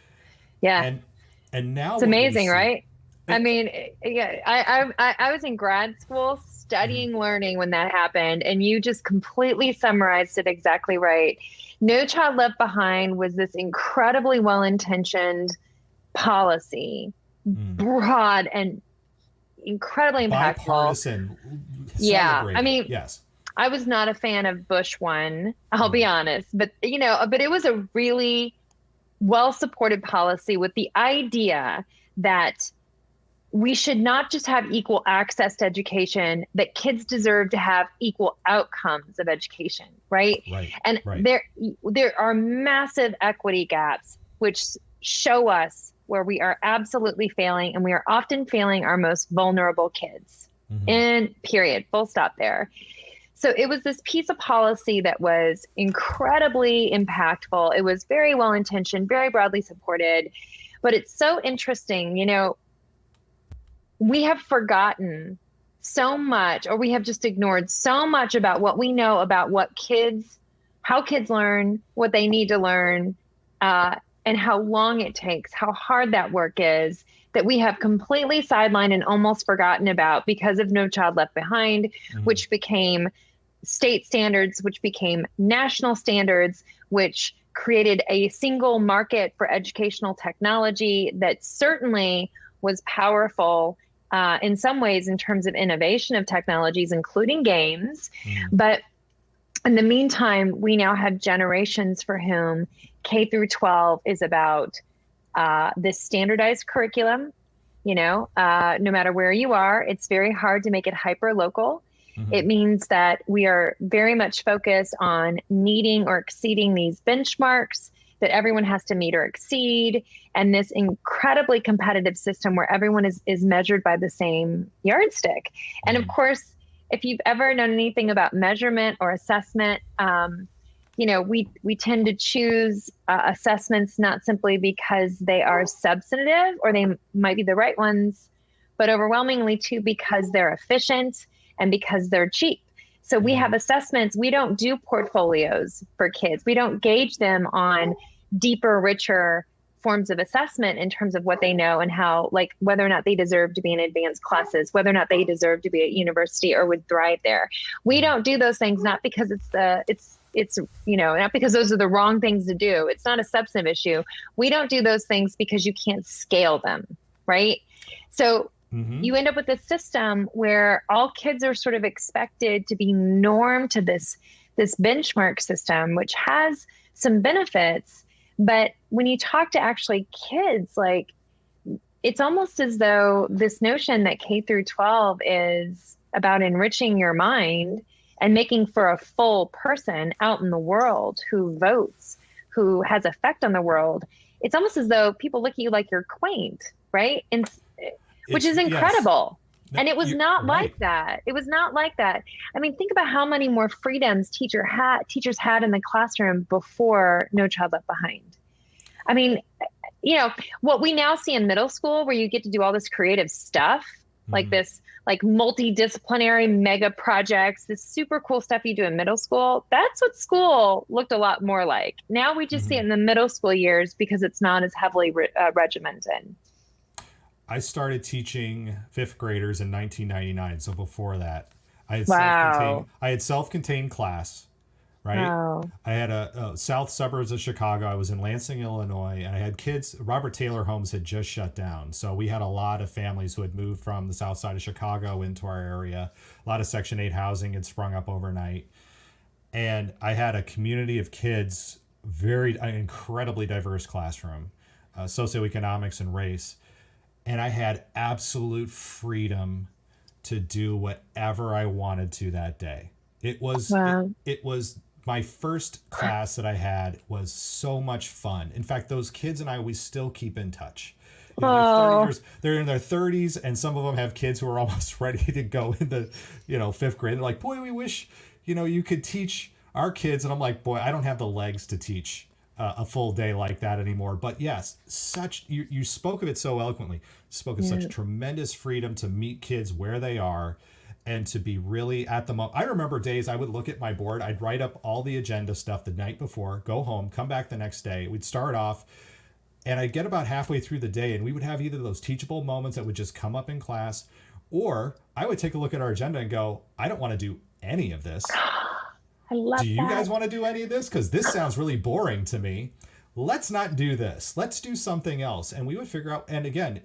And now it's amazing, right? I mean, I was in grad school studying learning when that happened, and you just completely summarized it exactly right. No Child Left Behind was this incredibly well-intentioned policy, broad and incredibly impactful. Bipartisan. I mean, yes. I was not a fan of Bush one, I'll be honest, but it was a really well-supported policy with the idea that we should not just have equal access to education, that kids deserve to have equal outcomes of education, right? And there are massive equity gaps which show us where we are absolutely failing, and we are often failing our most vulnerable kids. And period, full stop there. So it was this piece of policy that was incredibly impactful. It was very well-intentioned, very broadly supported, but it's so interesting, we have forgotten so much, or we have just ignored so much about what we know about how kids learn, what they need to learn, and how long it takes, how hard that work is, that we have completely sidelined and almost forgotten about because of No Child Left Behind, which became state standards, which became national standards, which created a single market for educational technology that certainly was powerful in some ways in terms of innovation of technologies, including games. But in the meantime, we now have generations for whom K through 12 is about this standardized curriculum. No matter where you are, it's very hard to make it hyper local. It means that we are very much focused on meeting or exceeding these benchmarks that everyone has to meet or exceed, and this incredibly competitive system where everyone is measured by the same yardstick. And of course, if you've ever known anything about measurement or assessment, we tend to choose assessments not simply because they are substantive or they might be the right ones, but overwhelmingly too because they're efficient and because they're cheap. So we have assessments. We don't do portfolios for kids. We don't gauge them on deeper, richer forms of assessment in terms of what they know and how, like whether or not they deserve to be in advanced classes, whether or not they deserve to be at university or would thrive there. We don't do those things, not because not because those are the wrong things to do. It's not a substantive issue. We don't do those things because you can't scale them, right? So you end up with a system where all kids are sort of expected to be normed to this benchmark system, which has some benefits. But when you talk to actually kids, like it's almost as though this notion that K through 12 is about enriching your mind and making for a full person out in the world who votes, who has effect on the world. It's almost as though people look at you like you're quaint, right? And which is incredible. Yes. And it was not like that. It was not like that. I mean, think about how many more freedoms teachers had in the classroom before No Child Left Behind. I mean, what we now see in middle school where you get to do all this creative stuff, like this, like multidisciplinary mega projects, this super cool stuff you do in middle school. That's what school looked a lot more like. Now we just see it in the middle school years because it's not as heavily regimented. I started teaching fifth graders in 1999. So before that, I had self-contained class, right? Wow. I had a south suburbs of Chicago. I was in Lansing, Illinois, and I had kids. Robert Taylor homes had just shut down. So we had a lot of families who had moved from the south side of Chicago into our area. A lot of Section 8 housing had sprung up overnight. And I had a community of kids, an incredibly diverse classroom, socioeconomics and race. And I had absolute freedom to do whatever I wanted to that day. It was my first class that I had was so much fun. In fact, those kids and I, we still keep in touch. Oh, they're in their 30s, and some of them have kids who are almost ready to go into, fifth grade. They're like, boy, we wish, you could teach our kids. And I'm like, boy, I don't have the legs to teach a full day like that anymore. But yes, you spoke of it so eloquently, spoke of such tremendous freedom to meet kids where they are and to be really at the moment. I remember days I would look at my board, I'd write up all the agenda stuff the night before, go home, come back the next day. We'd start off, and I'd get about halfway through the day, and we would have either those teachable moments that would just come up in class, or I would take a look at our agenda and go, I don't want to do any of this. I love Do you guys want to do any of this? Because this sounds really boring to me. Let's not do this. Let's do something else. And we would figure out, and again,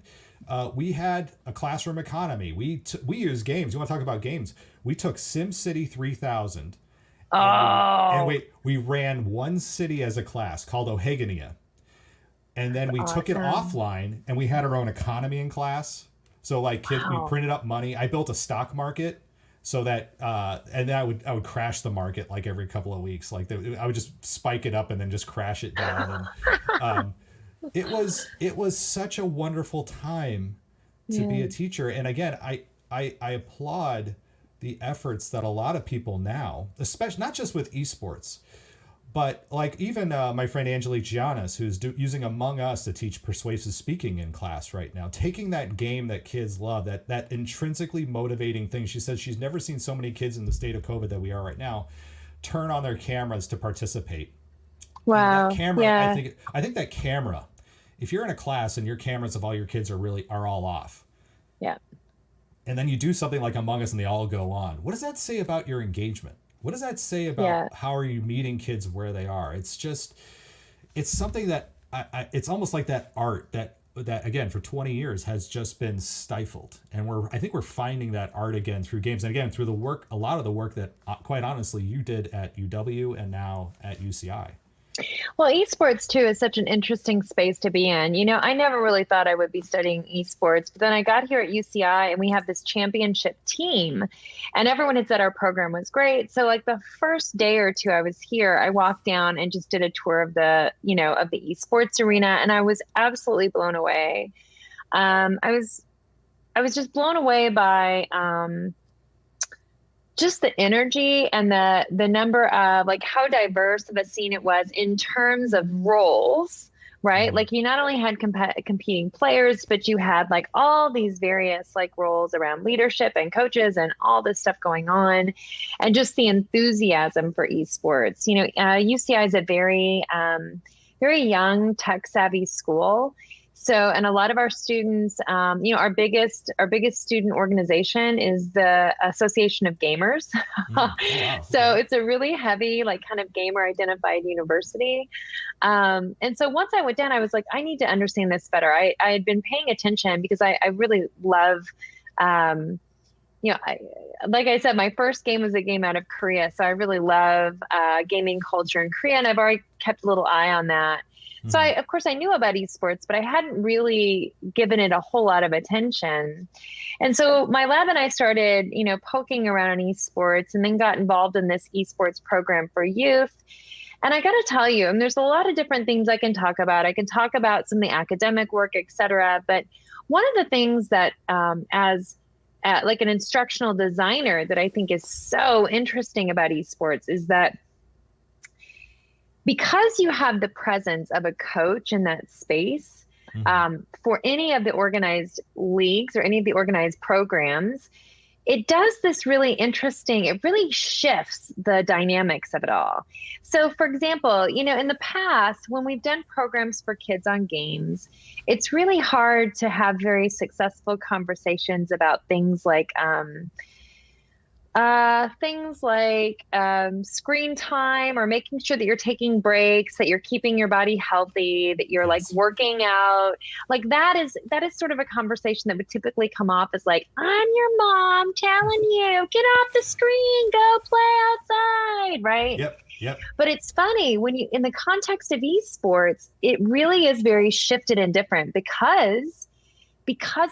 we had a classroom economy. We use games. You want to talk about games? We took SimCity 3000. We ran one city as a class called Ohegania. And then we took it offline, and we had our own economy in class. So like kids, we printed up money. I built a stock market so that, and then I would crash the market like every couple of weeks. Like I would just spike it up and then just crash it down. And, it was such a wonderful time to be a teacher. And again, I applaud the efforts that a lot of people now, especially not just with esports, but like even my friend Angelique Giannis, who's using Among Us to teach persuasive speaking in class right now, taking that game that kids love, that intrinsically motivating thing. She says she's never seen so many kids in the state of COVID that we are right now turn on their cameras to participate. Wow. That camera, I think that camera, if you're in a class and your cameras of all your kids are all off. Yeah. And then you do something like Among Us and they all go on. What does that say about your engagement? What does that say about how are you meeting kids where they are? It's something that it's almost like that art that again, for 20 years has just been stifled. And I think we're finding that art again through games. And again, through a lot of the work that quite honestly you did at UW and now at UCI. Well, esports too is such an interesting space to be in. I never really thought I would be studying esports, but then I got here at UCI and we have this championship team and everyone had said our program was great. So like the first day or two I was here, I walked down and just did a tour of the esports arena and I was absolutely blown away. I was just blown away by, just the energy and the number of like how diverse of a scene it was in terms of roles, right? Like you not only had competing players, but you had like all these various like roles around leadership and coaches and all this stuff going on, and just the enthusiasm for esports. UCI is a very, very young tech savvy school. So, and a lot of our students, our biggest student organization is the Association of Gamers. Wow. So it's a really heavy, like kind of gamer identified university. And so once I went down, I was like, I need to understand this better. I had been paying attention because I really love, like I said, my first game was a game out of Korea. So I really love gaming culture in Korea, and I've already kept a little eye on that. So of course I knew about esports, but I hadn't really given it a whole lot of attention. And so my lab and I started, poking around on esports, and then got involved in this esports program for youth. And I got to tell you, and there's a lot of different things I can talk about. I can talk about some of the academic work, et cetera. But one of the things that like an instructional designer that I think is so interesting about esports is that because you have the presence of a coach in that space, for any of the organized leagues or any of the organized programs, it does this really interesting, it really shifts the dynamics of it all. So for example, in the past, when we've done programs for kids on games, it's really hard to have very successful conversations about things like, screen time, or making sure that you're taking breaks, that you're keeping your body healthy, that you're like working out. Like that is sort of a conversation that would typically come off as like, I'm your mom telling you, get off the screen, go play outside, right? Yep. But it's funny when in the context of esports, it really is very shifted and different because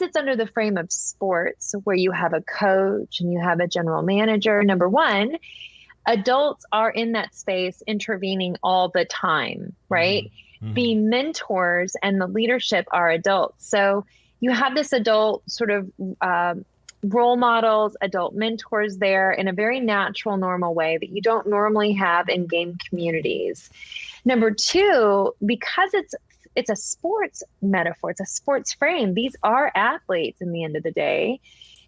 it's under the frame of sports where you have a coach and you have a general manager. Number one, adults are in that space intervening all the time, right? the mentors and the leadership are adults. So you have this adult sort of role models, adult mentors there in a very natural, normal way that you don't normally have in game communities. Number two, because it's a sports metaphor, it's a sports frame. These are athletes in the end of the day.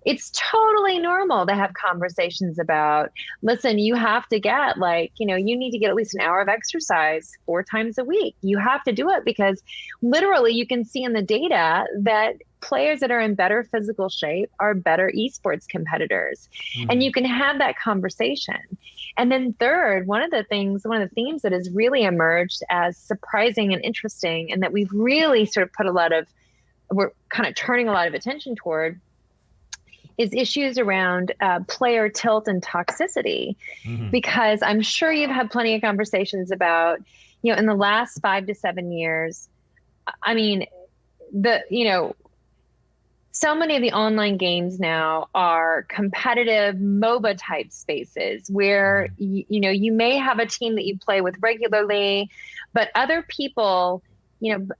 It's totally normal to have conversations about, listen, you have to get you need to get at least an hour of exercise 4 times a week. You have to do it because literally you can see in the data that players that are in better physical shape are better esports competitors. And you can have that conversation. And then third, one of the themes that has really emerged as surprising and interesting, and that we've really sort of we're kind of turning a lot of attention toward, is issues around player tilt and toxicity. Because I'm sure you've had plenty of conversations about, in the last 5 to 7 years, I mean, so many of the online games now are competitive MOBA type spaces where, you may have a team that you play with regularly, but other people,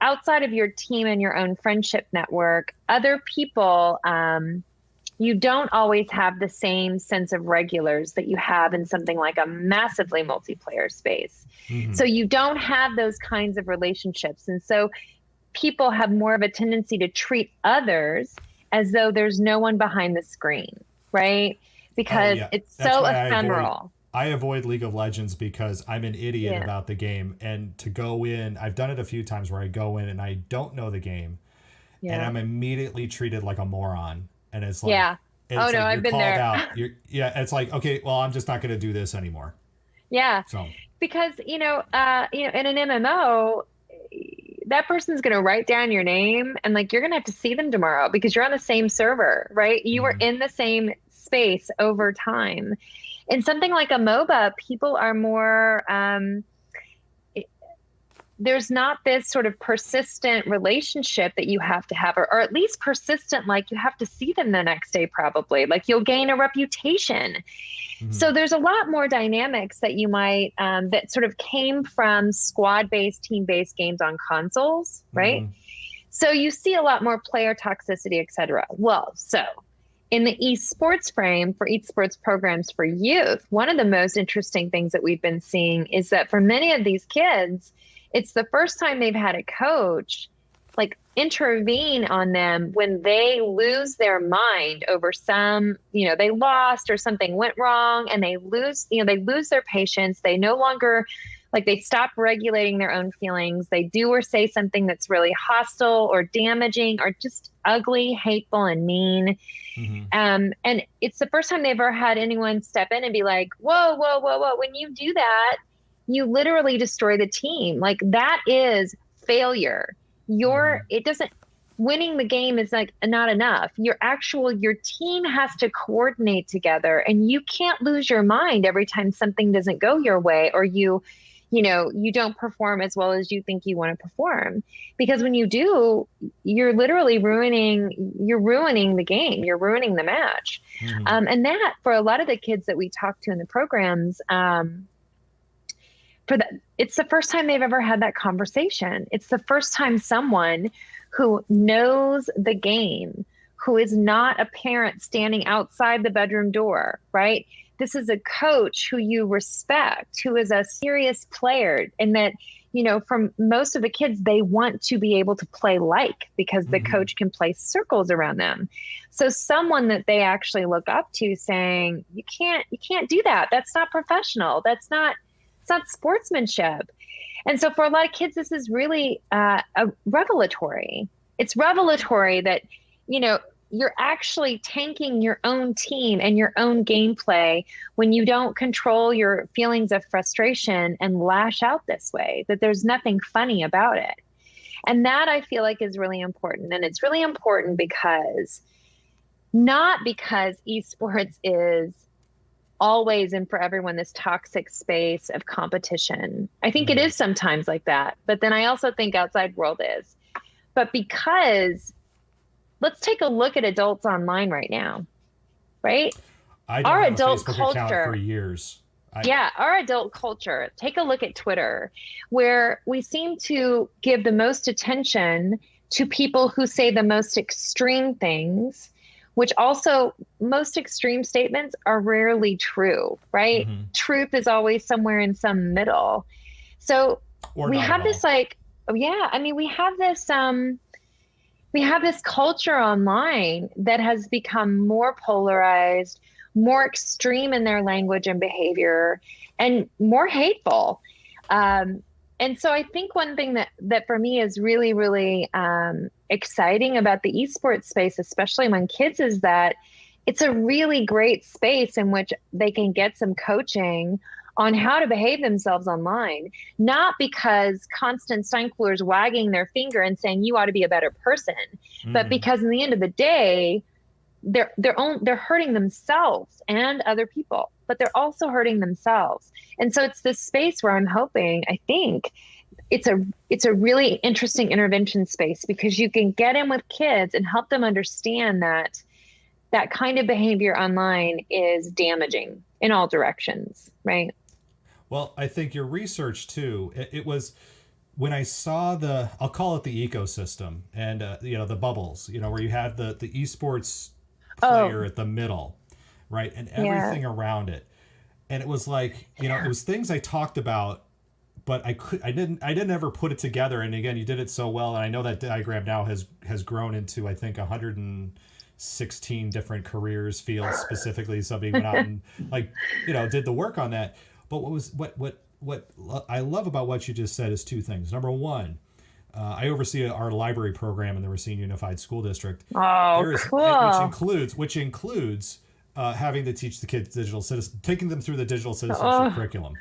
outside of your team and your own friendship network, other people, you don't always have the same sense of regulars that you have in something like a massively multiplayer space. So you don't have those kinds of relationships. And so people have more of a tendency to treat others as though there's no one behind the screen, right? Because it's so ephemeral. I avoid League of Legends because I'm an idiot about the game. And to go in, I've done it a few times where I go in and I don't know the game. And I'm immediately treated like a moron. And it's like, I've been there. Out. It's like, okay, well, I'm just not going to do this anymore. Yeah. So because, in an MMO, that person's going to write down your name and you're going to have to see them tomorrow because you're on the same server, right? You were in the same space over time. In something like a MOBA, people are more, there's not this sort of persistent relationship that you have to have, or at least persistent, you have to see them the next day, probably. You'll gain a reputation. So there's a lot more dynamics that you might, that sort of came from squad-based, team-based games on consoles, right? So you see a lot more player toxicity, et cetera. Well, so in the esports frame for esports programs for youth, one of the most interesting things that we've been seeing is that for many of these kids, it's the first time they've had a coach intervene on them when they lose their mind over some, they lost or something went wrong, and they lose their patience. They no longer, they stop regulating their own feelings. They do or say something that's really hostile or damaging or just ugly, hateful, and mean. And it's the first time they've ever had anyone step in and be like, whoa, whoa, whoa, whoa. When you do that, you literally destroy the team. That is failure. Winning the game is not enough. Your team has to coordinate together, and you can't lose your mind every time something doesn't go your way, or you don't perform as well as you think you want to perform. Because when you do, you're literally ruining the game. You're ruining the match. And that, for a lot of the kids that we talk to in the programs, it's the first time they've ever had that conversation. It's the first time someone who knows the game, who is not a parent standing outside the bedroom door, right? This is a coach who you respect, who is a serious player, and that, from most of the kids, they want to be able to play because the coach can play circles around them. So someone that they actually look up to saying, you can't do that. That's not professional. It's not sportsmanship. And so for a lot of kids, this is really revelatory. It's revelatory that, you're actually tanking your own team and your own gameplay when you don't control your feelings of frustration and lash out this way, that there's nothing funny about it. And that, I feel like, is really important. And it's really important not because esports is always and for everyone this toxic space of competition. I think it is sometimes like that, but then I also think outside world is. But because, let's take a look at adults online right now, right? I don't have a Facebook account for years. Yeah, our adult culture. Take a look at Twitter, where we seem to give the most attention to people who say the most extreme things, which also most extreme statements are rarely true, right? Mm-hmm. Truth is always somewhere in some middle. So Or we not at have this all. like, yeah, I mean, we have this culture online that has become more polarized, more extreme in their language and behavior, and more hateful. And so I think one thing that for me is really, really exciting about the esports space, especially among kids, is that it's a really great space in which they can get some coaching on how to behave themselves online, not because Constance Steinkuehler is wagging their finger and saying you ought to be a better person, but Mm. because in the end of the day, they're hurting themselves and other people, but they're also hurting themselves. And so it's this space where I'm hoping, I think it's a really interesting intervention space, because you can get in with kids and help them understand that that kind of behavior online is damaging in all directions, right? Well, I think your research too, it was when I saw I'll call it the ecosystem and, the bubbles, where you have the esports Oh, player at the middle, right? And yeah. everything around it. And it was like, it Yeah. was things I talked about, but I didn't ever put it together. And again, you did it so well. And I know that diagram now has grown into, I think, 116 different careers, fields specifically. Somebody went out and like, did the work on that. But what I love about what you just said is two things. Number one, I oversee our library program in the Racine Unified School District. Oh, There is, cool. which includes having to teach the kids digital citizen, taking them through the digital citizenship Oh, curriculum.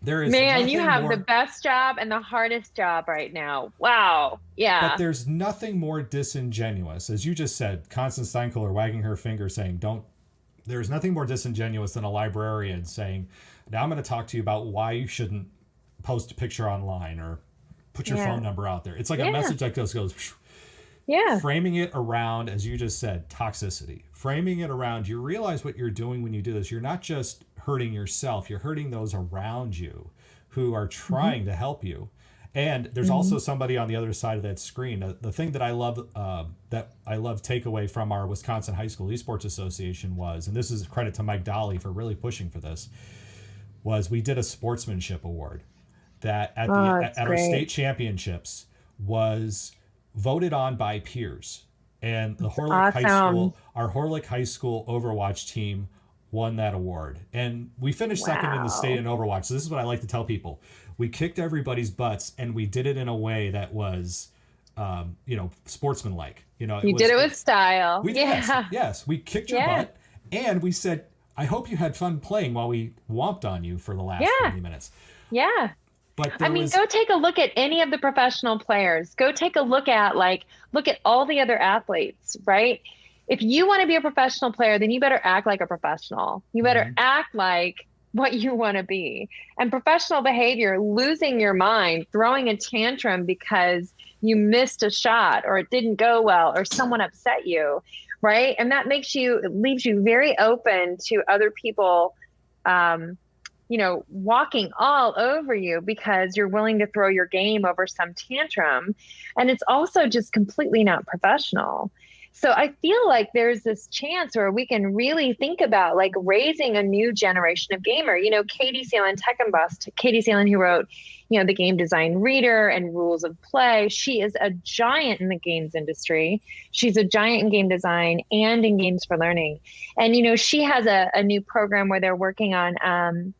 There is man, you nothing have the more, best job and the hardest job right now. Wow. but Yeah. there's nothing more disingenuous, as you just said. Constance Steinkuehler wagging her finger, saying, "Don't." There's nothing more disingenuous than a librarian saying, "Now I'm going to talk to you about why you shouldn't post a picture online or put your Yeah. phone number out there." It's like a Yeah. message that goes phew. Yeah. Framing it around, as you just said, toxicity. Framing it around, you realize what you're doing when you do this. You're not just hurting yourself, you're hurting those around you who are Hmm. trying to help you. And there's Hmm. also somebody on the other side of that screen. The thing that I love takeaway from our Wisconsin High School Esports Association was, and this is a credit to Mike Dolly for really pushing for this, was we did a sportsmanship award that Oh, it's at our great. state championships was voted on by peers. And the Horlick High Awesome. School, our Horlick High School Overwatch team won that award. And we finished second in the state Wow. in Overwatch. So this is what I like to tell people. We kicked everybody's butts and we did it in a way that was sportsmanlike. You did it with style. We yes, Yeah. yes, we kicked your Yeah. butt and we said, "I hope you had fun playing while we whomped on you for the last Yeah. 30 minutes." Yeah. But I there mean, was go take a look at any of the professional players. Go take a look at look at all the other athletes, right? If you want to be a professional player, then you better act like a professional. You better Mhm. act like what you want to be. And professional behavior, losing your mind, throwing a tantrum because you missed a shot or it didn't go well or someone upset you, right? And that it leaves you very open to other people um, walking all over you because you're willing to throw your game over some tantrum. And it's also just completely not professional. So I feel like there's this chance where we can really think about like raising a new generation of gamer. Katie Salen Techenbust, Katie Salen, who wrote, the Game Design Reader and Rules of Play. She is a giant in the games industry. She's a giant in game design and in games for learning. And, she has a new program where they're working on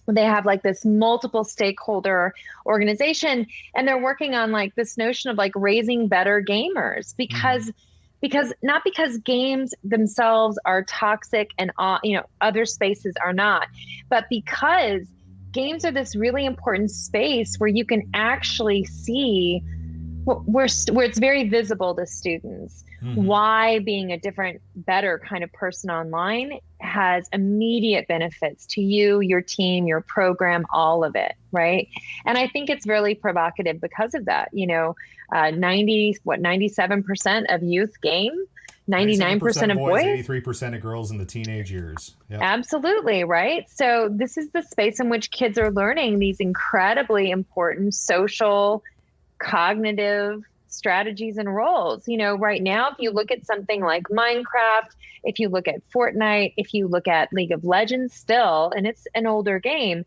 they have like this multiple stakeholder organization, and they're working on like this notion of like raising better gamers, Mhm. because not because games themselves are toxic and other spaces are not, but because games are this really important space where you can actually see where it's very visible to students Mhm. why being a different, better kind of person online has immediate benefits to you, your team, your program, all of it, right? And I think it's really provocative because of that. 97% of youth game. 99% 97% of boys, boys. 83% of girls in the teenage years. Yep. Absolutely, right? So this is the space in which kids are learning these incredibly important social, cognitive strategies and roles. Right now, if you look at something like Minecraft, if you look at Fortnite, if you look at League of Legends still, and it's an older game,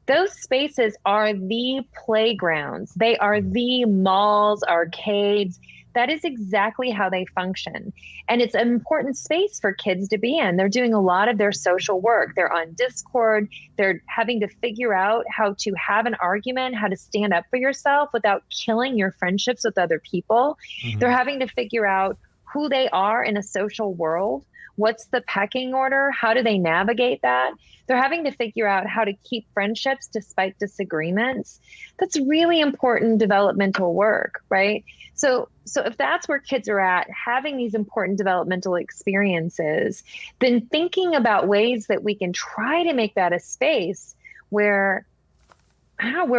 those spaces are the playgrounds. They are the malls, arcades. That is exactly how they function. And it's an important space for kids to be in. They're doing a lot of their social work. They're on Discord. They're having to figure out how to have an argument, how to stand up for yourself without killing your friendships with other people. Mm-hmm. They're having to figure out who they are in a social world. What's the pecking order? How do they navigate that? They're having to figure out how to keep friendships despite disagreements. That's really important developmental work, right? So if that's where kids are at, having these important developmental experiences, then thinking about ways that we can try to make that a space where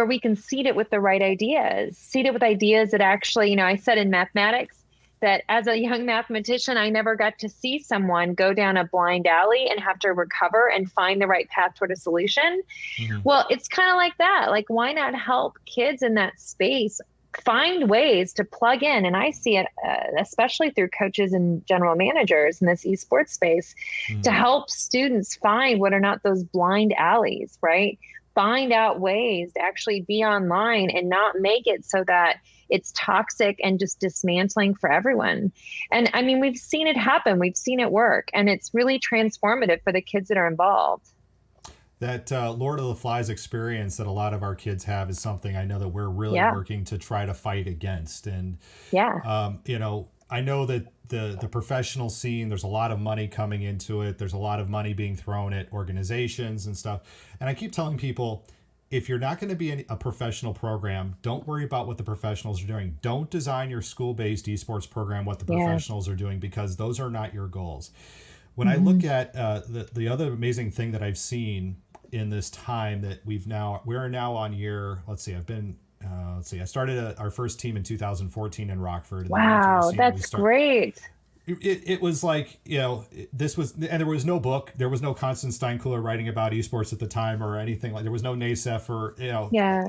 we can seed it with the right ideas, seed it with ideas that actually, I said in mathematics, that as a young mathematician, I never got to see someone go down a blind alley and have to recover and find the right path toward a solution. Mm-hmm. Well, it's kind of like that. Like, why not help kids in that space find ways to plug in? And I see it, especially through coaches and general managers in this esports space, to help students find what are not those blind alleys, right? Find out ways to actually be online and not make it so that it's toxic and just dismantling for everyone. And I mean, we've seen it happen. We've seen it work. And it's really transformative for the kids that are involved. That Lord of the Flies experience that a lot of our kids have is something I know that we're really working to try to fight against. And, I know that the professional scene, there's a lot of money coming into it. There's a lot of money being thrown at organizations and stuff. And I keep telling people, if you're not going to be in a professional program, don't worry about what the professionals are doing. Don't design your school-based esports program what the professionals are doing, because those are not your goals. When I look at the other amazing thing that I've seen in this time that we're now on year, I started our first team in 2014 in Rockford. Wow, that's great. It was like, this was, and there was no book, there was no Constance Steinkuehler writing about esports at the time or anything. Like, there was no NASEF or,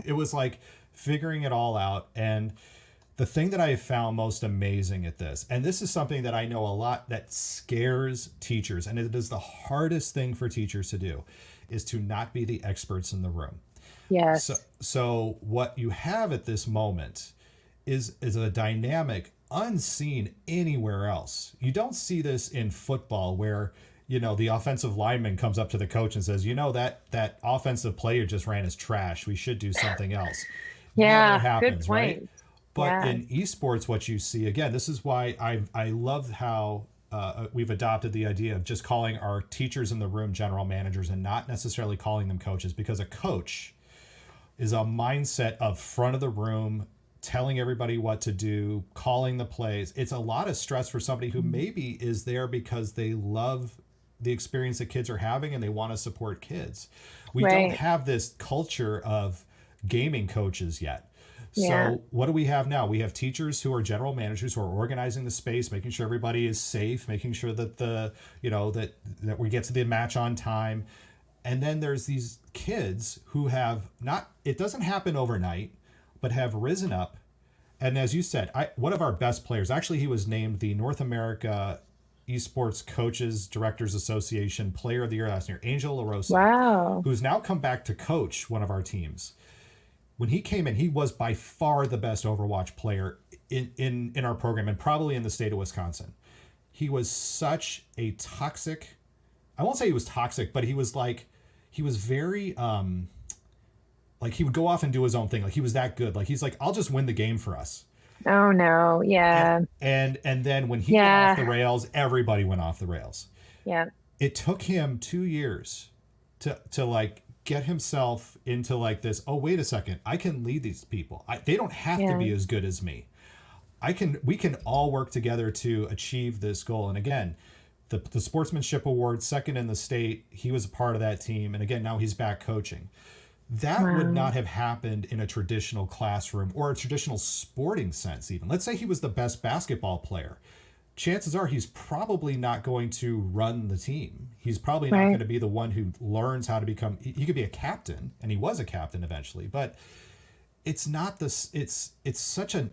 it was like figuring it all out. And the thing that I have found most amazing at this, and this is something that I know a lot that scares teachers, and it is the hardest thing for teachers to do, is to not be the experts in the room. Yes. So what you have at this moment is a dynamic unseen anywhere else. You don't see this in football where, the offensive lineman comes up to the coach and says, that offensive player just ran as trash. We should do something else. Yeah, never happens, good point. Right? But in esports, what you see, again, this is why I love how we've adopted the idea of just calling our teachers in the room general managers and not necessarily calling them coaches, because a coach is a mindset of front of the room, telling everybody what to do, calling the plays. It's a lot of stress for somebody who maybe is there because they love the experience that kids are having and they want to support kids. We don't have this culture of gaming coaches yet. So what do we have now? We have teachers who are general managers who are organizing the space, making sure everybody is safe, making sure that that we get to the match on time. And then there's these kids who have it doesn't happen overnight, but have risen up. And as you said, one of our best players, actually, he was named the North America Esports Coaches Directors Association Player of the Year last year, Angel LaRosa, who's now come back to coach one of our teams. When he came in, he was by far the best Overwatch player in our program and probably in the state of Wisconsin. He was such a toxic, I won't say he was toxic, but he was very, like, he would go off and do his own thing. Like, he was that good. Like, he's like, I'll just win the game for us. Oh no. Yeah. And then when he went off the rails, everybody went off the rails. Yeah. It took him 2 years to like get himself into like this, oh, wait a second, I can lead these people. They don't have to be as good as me. We can all work together to achieve this goal. And again, the Sportsmanship Award, second in the state, he was a part of that team. And again, now he's back coaching. That would not have happened in a traditional classroom or a traditional sporting sense even. Let's say he was the best basketball player. chances are he's probably not going to run the team. He's probably not going to be the one who learns how to become, he could be a captain, and he was a captain eventually, but it's not this, it's such an,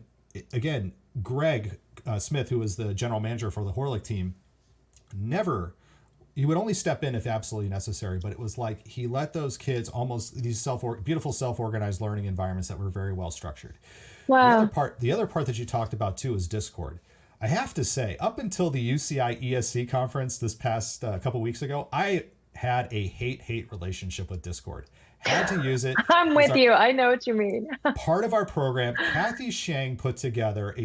again, Greg Smith, who was the general manager for the Horlick team, he would only step in if absolutely necessary, but it was like he let those kids almost these beautiful self-organized learning environments that were very well structured. Wow. The other part that you talked about too is Discord. I have to say, up until the UCI ESC conference this past couple weeks ago, I had a hate relationship with Discord. Had to use it. I'm with you. I know what you mean. Part of our program, Kathy Shang put together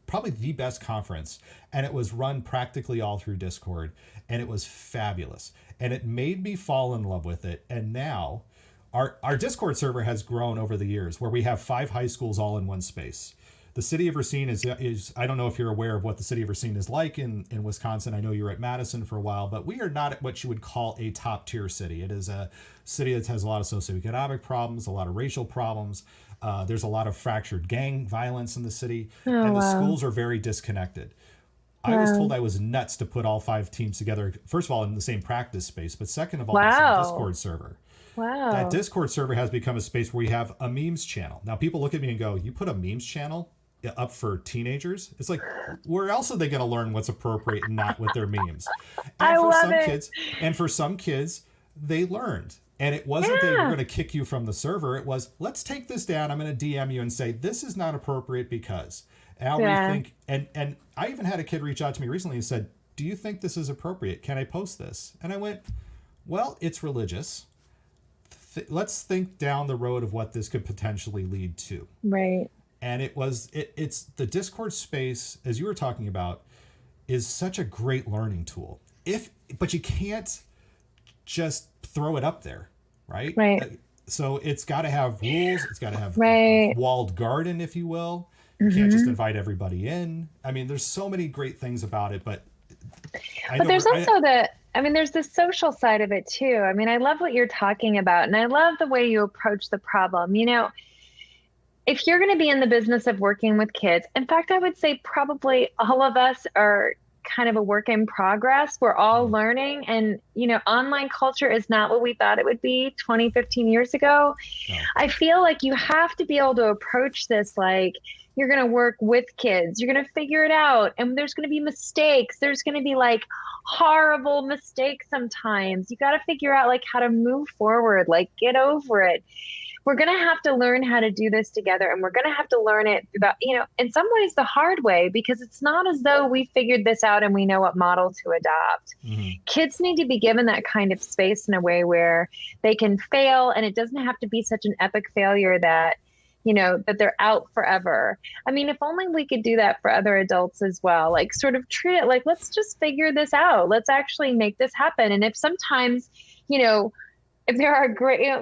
probably the best conference, and it was run practically all through Discord, and it was fabulous. And it made me fall in love with it. And now our Discord server has grown over the years, where we have 5 high schools all in one space. The city of Racine is I don't know if you're aware of what the city of Racine is like in Wisconsin. I know you were at Madison for a while, but we are not at what you would call a top tier city. It is a city that has a lot of socioeconomic problems, a lot of racial problems. There's a lot of fractured gang violence in the city, and the schools are very disconnected. I was told I was nuts to put all 5 teams together, first of all, in the same practice space, but second of all, in the same Discord server. Wow. That Discord server has become a space where we have a memes channel. Now, people look at me and go, you put a memes channel up for teenagers? It's like, where else are they going to learn what's appropriate and not with their memes? And for some kids, they learned. And it wasn't they were going to kick you from the server. It was, let's take this down. I'm going to DM you and say, this is not appropriate because. And I'll rethink. And I even had a kid reach out to me recently and said, do you think this is appropriate? Can I post this? And I went, well, it's religious. Let's think down the road of what this could potentially lead to. Right. And it's the Discord space, as you were talking about, is such a great learning tool. But you can't just throw it up there, right? Right. So it's got to have rules. It's got to have a walled garden, if you will. You can't just invite everybody in. I mean, there's so many great things about it, but there's also there's the social side of it too. I mean, I love what you're talking about, and I love the way you approach the problem. You know, if you're going to be in the business of working with kids, in fact, I would say probably all of us are kind of a work in progress. We're all learning, and, you know, online culture is not what we thought it would be 20, 15 years ago. No. I feel like you have to be able to approach this like you're going to work with kids. You're going to figure it out, and there's going to be mistakes. There's going to be like horrible mistakes sometimes. You got to figure out like how to move forward, like get over it. We're going to have to learn how to do this together, and we're going to have to learn it about, you know, in some ways the hard way, because it's not as though we figured this out and we know what model to adopt. Kids need to be given that kind of space in a way where they can fail, and it doesn't have to be such an epic failure that, you know, that they're out forever. I mean, if only we could do that for other adults as well, like sort of treat it like, let's just figure this out. Let's actually make this happen. And if sometimes, you know, if there are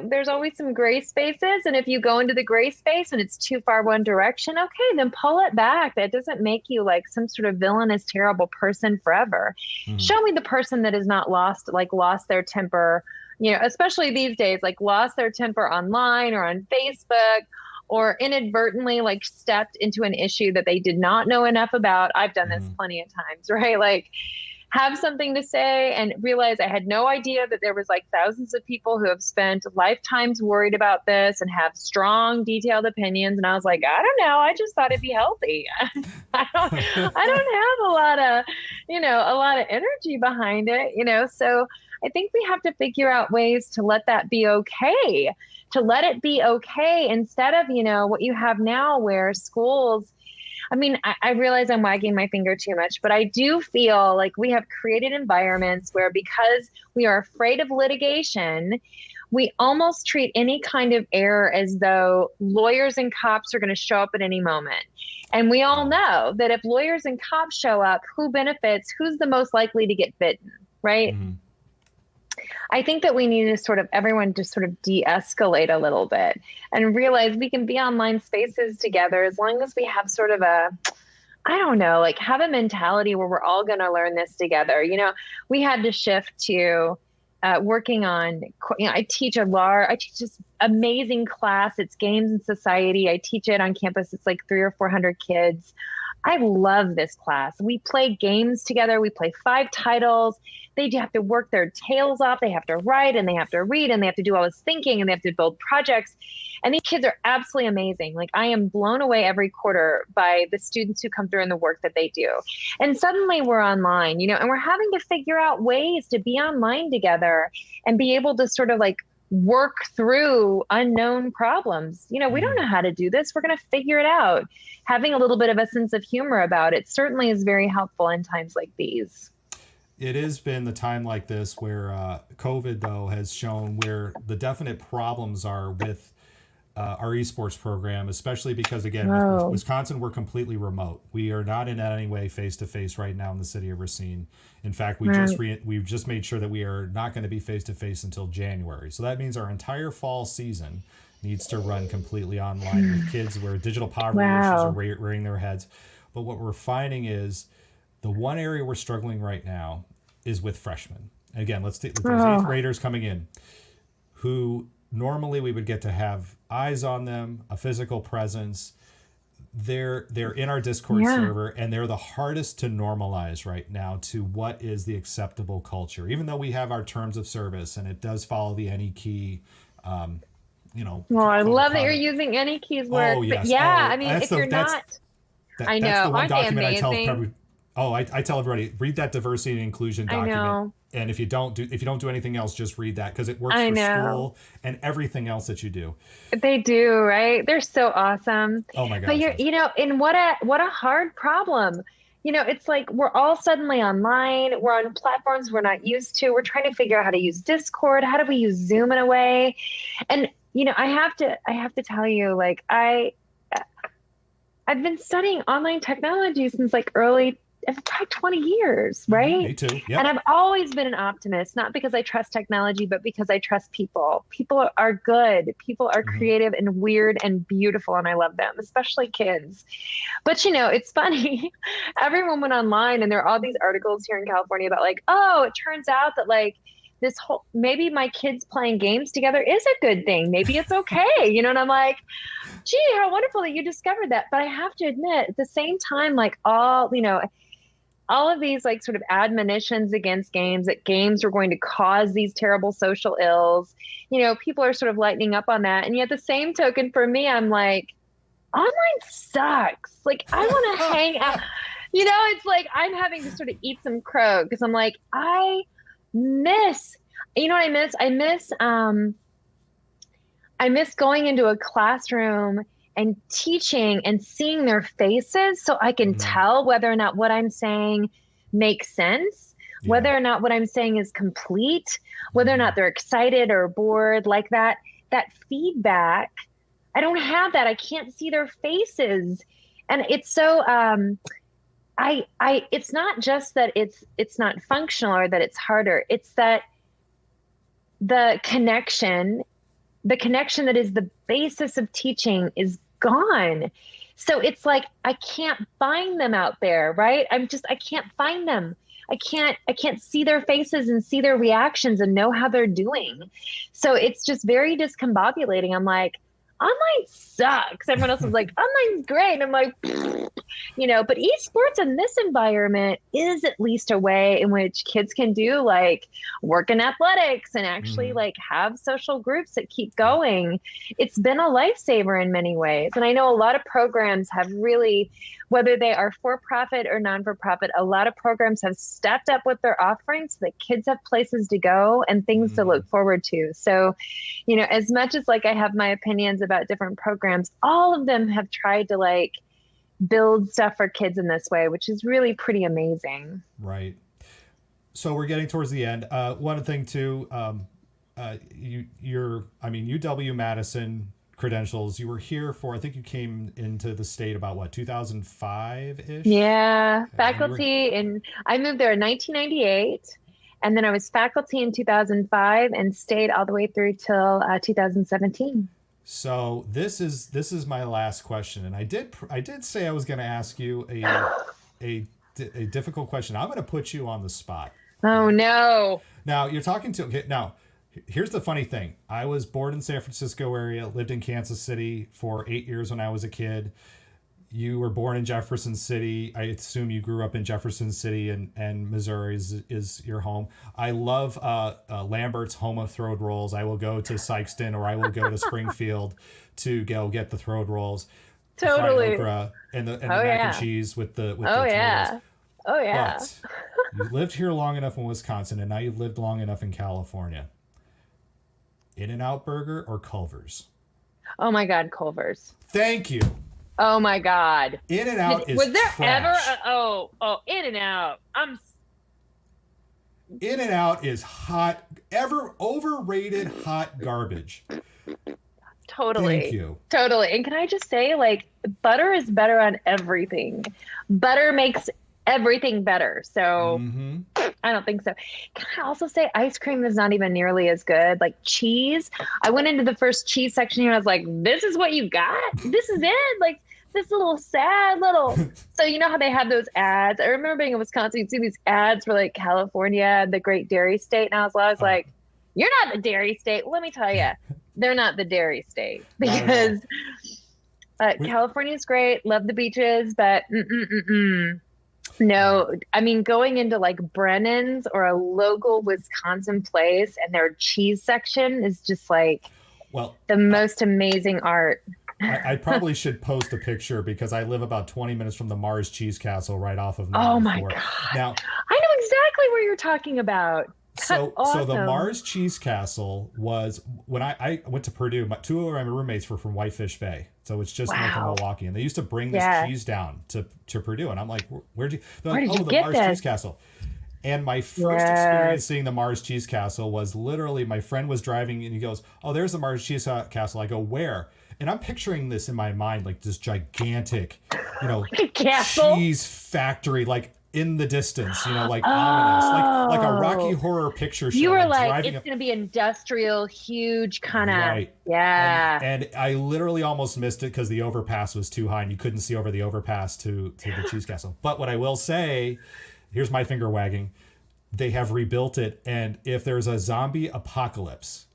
there's always some gray spaces. And if you go into the gray space and it's too far one direction, okay, then pull it back. That doesn't make you like some sort of villainous, terrible person forever. Show me the person that has not lost their temper, you know, especially these days, like lost their temper online or on Facebook, or inadvertently like stepped into an issue that they did not know enough about. I've done this plenty of times, right? Like have something to say and realize I had no idea that there was like thousands of people who have spent lifetimes worried about this and have strong, detailed opinions. And I was like, I don't know. I just thought it'd be healthy. I don't have a lot of energy behind it, you know? So I think we have to figure out ways to let that be okay, to let it be okay instead of, you know, what you have now where schools, I mean, I realize I'm wagging my finger too much, but I do feel like we have created environments where because we are afraid of litigation, we almost treat any kind of error as though lawyers and cops are going to show up at any moment. And we all know that if lawyers and cops show up, who benefits? Who's the most likely to get bitten, right? I think that we need to everyone just sort of de-escalate a little bit and realize we can be online spaces together as long as we have sort of have a mentality where we're all going to learn this together. You know, we had to shift to working on, you know, I teach this amazing class. It's games and society. I teach it on campus. It's like 300 or 400 kids. I love this class. We play games together. We play 5 titles. They have to work their tails off. They have to write and they have to read and they have to do all this thinking and they have to build projects. And these kids are absolutely amazing. Like, I am blown away every quarter by the students who come through and the work that they do. And suddenly we're online, and we're having to figure out ways to be online together and be able to sort of like work through unknown problems. We don't know how to do this. We're going to figure it out. Having a little bit of a sense of humor about it certainly is very helpful in times like these. It has been the time like this where COVID, though, has shown where the definite problems are with our esports program, especially because, again, with Wisconsin, we're completely remote. We are not in any way face-to-face right now in the city of Racine. In fact, we've just made sure that we are not going to be face-to-face until January. So that means our entire fall season needs to run completely online with kids where digital poverty issues are rearing their heads. But what we're finding is the one area we're struggling right now is with freshmen. And again, let's take those 8th graders coming in who normally we would get to have eyes on them, a physical presence. They're in our Discord server, and they're the hardest to normalize right now to what is the acceptable culture, even though we have our terms of service and it does follow the any key. Well, I love that you're using any keys word. Oh, yes. But yeah, I mean, if you're not, I know. That's the one Aren't document they amazing? I tell everybody, read that diversity and inclusion document. I know. And if you don't do anything else, just read that, because it works for school and everything else that you do. They do, right? They're so awesome. Oh my God. But and what a hard problem. It's like we're all suddenly online. We're on platforms we're not used to. We're trying to figure out how to use Discord. How do we use Zoom in a way? And I have to tell you, like, I've been studying online technology since like probably 20 years, right? Me too. Yep. And I've always been an optimist, not because I trust technology, but because I trust people. People are good. People are creative and weird and beautiful, and I love them, especially kids. But it's funny. Everyone went online, and there are all these articles here in California about like, oh, it turns out that like this whole, maybe my kids playing games together is a good thing. Maybe it's okay. And I'm like, gee, how wonderful that you discovered that. But I have to admit, at the same time, like all of these like sort of admonitions against games, that games were going to cause these terrible social ills, people are sort of lightening up on that. And yet the same token for me, I'm like, online sucks. Like, I want to hang out. It's like I'm having to sort of eat some crow, because I'm like, I miss I miss going into a classroom and teaching and seeing their faces, so I can tell whether or not what I'm saying makes sense, whether or not what I'm saying is complete, whether or not they're excited or bored, like that feedback. I don't have that. I can't see their faces. And it's so, it's not just that it's not functional or that it's harder. It's that the connection that is the basis of teaching is gone. So it's like, I can't find them out there, right? I can't find them. I can't see their faces and see their reactions and know how they're doing. So it's just very discombobulating. I'm like, online sucks. Everyone else is like, online's great. And I'm like, but esports in this environment is at least a way in which kids can do like work in athletics and actually like have social groups that keep going. It's been a lifesaver in many ways. And I know a lot of programs have really, whether they are for-profit or non-for-profit, a lot of programs have stepped up with their offerings so that kids have places to go and things to look forward to. So, as much as like I have my opinions about different programs, all of them have tried to like build stuff for kids in this way, which is really pretty amazing. Right. So we're getting towards the end. One thing too, UW-Madison credentials, you were here for, I think you came into the state about what, 2005-ish? Yeah, faculty, and I moved there in 1998. And then I was faculty in 2005 and stayed all the way through till 2017. So this is my last question, and I did say I was going to ask you a difficult question. I'm going to put you on the spot. Oh no! Now you're talking to. Okay, now here's the funny thing. I was born in San Francisco area, lived in Kansas City for 8 years when I was a kid. You were born in Jefferson City. I assume you grew up in Jefferson City, and Missouri is your home. I love Lambert's home of throat rolls. I will go to Sykeston, or I will go to Springfield to go get the throat rolls, fried Totally. okra, and the Oh mac and yeah. cheese with the Oh tomatoes. yeah. Oh yeah. But you lived here long enough in Wisconsin, and now you've lived long enough in California. In-N-Out Burger or Culver's? Oh my God, Culver's. Thank you. Oh my God. In-N-Out is Was there trash. ever In-N-Out? In-N-Out is hot, ever overrated hot garbage. Totally. Thank you. Totally. And can I just say, like, butter is better on everything. Butter makes everything better. So I don't think so. Can I also say ice cream is not even nearly as good? Like cheese. I went into the first cheese section here and I was like, this is what you got? This is it? Like this little sad little. So you know how they have those ads? I remember being in Wisconsin, you'd see these ads for like California, the great dairy state. And I was like, you're not the dairy state. Let me tell you, they're not the dairy state because California's great. Love the beaches, but no, I mean, going into like Brennan's or a local Wisconsin place and their cheese section is just like the most amazing art. I probably should post a picture because I live about 20 minutes from the Mars Cheese Castle right off of 94. Oh my God. Now, I know exactly what you're talking about. So awesome. the Mars Cheese Castle was when I went to Purdue. Two of my roommates were from Whitefish Bay, so it's just north of Milwaukee, and they used to bring this cheese down to Purdue. And I'm like, where did you get Mars this? Cheese Castle. And my first experience seeing the Mars Cheese Castle was literally my friend was driving and he goes, "Oh, there's the Mars Cheese Castle." I go, "Where?" And I'm picturing this in my mind like this gigantic, cheese factory, like in the distance, like ominous, like a Rocky Horror Picture Show. You were like, it's going to be industrial, huge kind of, right. Yeah. And I literally almost missed it because the overpass was too high and you couldn't see over the overpass to the Cheese Castle. But what I will say, here's my finger wagging, they have rebuilt it. And if there's a zombie apocalypse,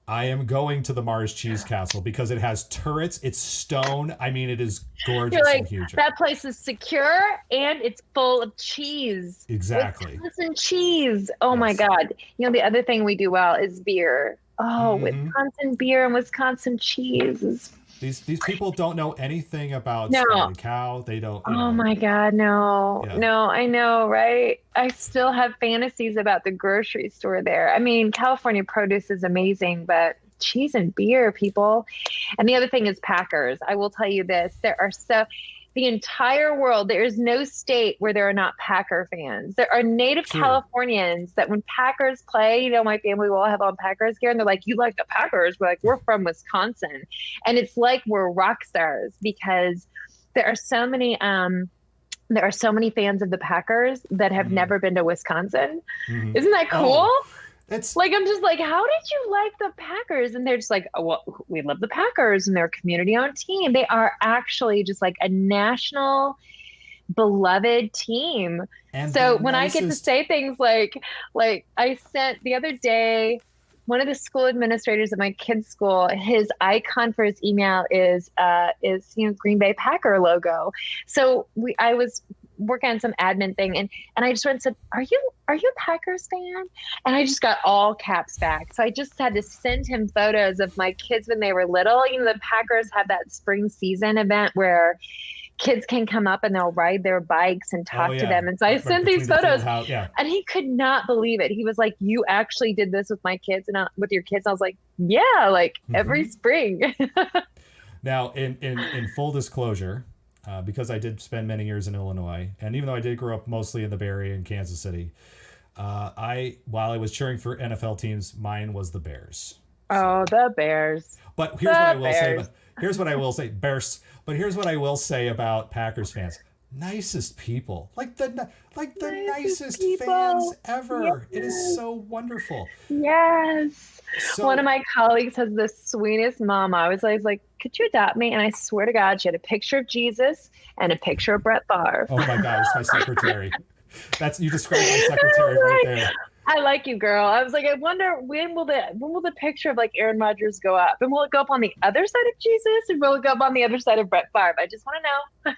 I am going to the Mars Cheese Castle because it has turrets. It's stone. I mean, it is gorgeous and huge. That place is secure and it's full of cheese. Exactly. Wisconsin cheese. Oh my God. The other thing we do well is beer. Oh, Wisconsin beer and Wisconsin cheese is. These people don't know anything about spotted cow. They don't. Oh my God, no. Yeah. No, I know, right? I still have fantasies about the grocery store there. I mean, California produce is amazing, but cheese and beer, people. And the other thing is Packers. I will tell you this. The entire world, there is no state where there are not Packer fans. There are native Californians that when Packers play, my family will all have on Packers gear and they're like, "You like the Packers?" We're like, "We're from Wisconsin." And it's like we're rock stars because there are so many fans of the Packers that have never been to Wisconsin. Isn't that cool? It's like, I'm just like, how did you like the Packers? And they're just like, "Oh, well, we love the Packers and they're a community-owned team." They are actually just like a national beloved team. And so when I get to say things like I sent the other day, one of the school administrators at my kid's school, his icon for his email is Green Bay Packer logo. So I was working on some admin thing and I just went and said, are you a Packers fan? And I just got all caps back. So I just had to send him photos of my kids when they were little. The Packers have that spring season event where kids can come up and they'll ride their bikes and talk to them. And so I sent these photos and he could not believe it. He was like, "You actually did this with my kids and with your kids?" I was like, "Yeah, like every spring." Now, in full disclosure, because I did spend many years in Illinois, and even though I did grow up mostly in the Bay Area and Kansas City, while I was cheering for NFL teams, mine was the Bears. Oh, the Bears. But here's what I will say. Here's what I will say, Bears. But here's what I will say about Packers fans: nicest people, like the nicest fans ever. Yes. It is so wonderful. Yes. So, one of my colleagues has the sweetest mom. I was like, "Could you adopt me?" And I swear to God, she had a picture of Jesus and a picture of Brett Favre. Oh my God, it's my secretary. You described my secretary right there. I like you, girl. I was like, I wonder when will the picture of like Aaron Rodgers go up? And will it go up on the other side of Jesus, or will it go up on the other side of Brett Favre? I just want to know.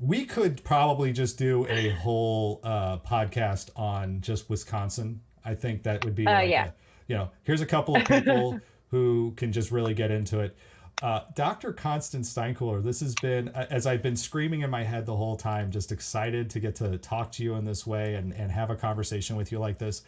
We could probably just do a whole podcast on just Wisconsin. I think that would be Yeah. Here's a couple of people who can just really get into it. Dr. Constance Steinkuehler, this has been, as I've been screaming in my head the whole time, just excited to get to talk to you in this way and have a conversation with you like this.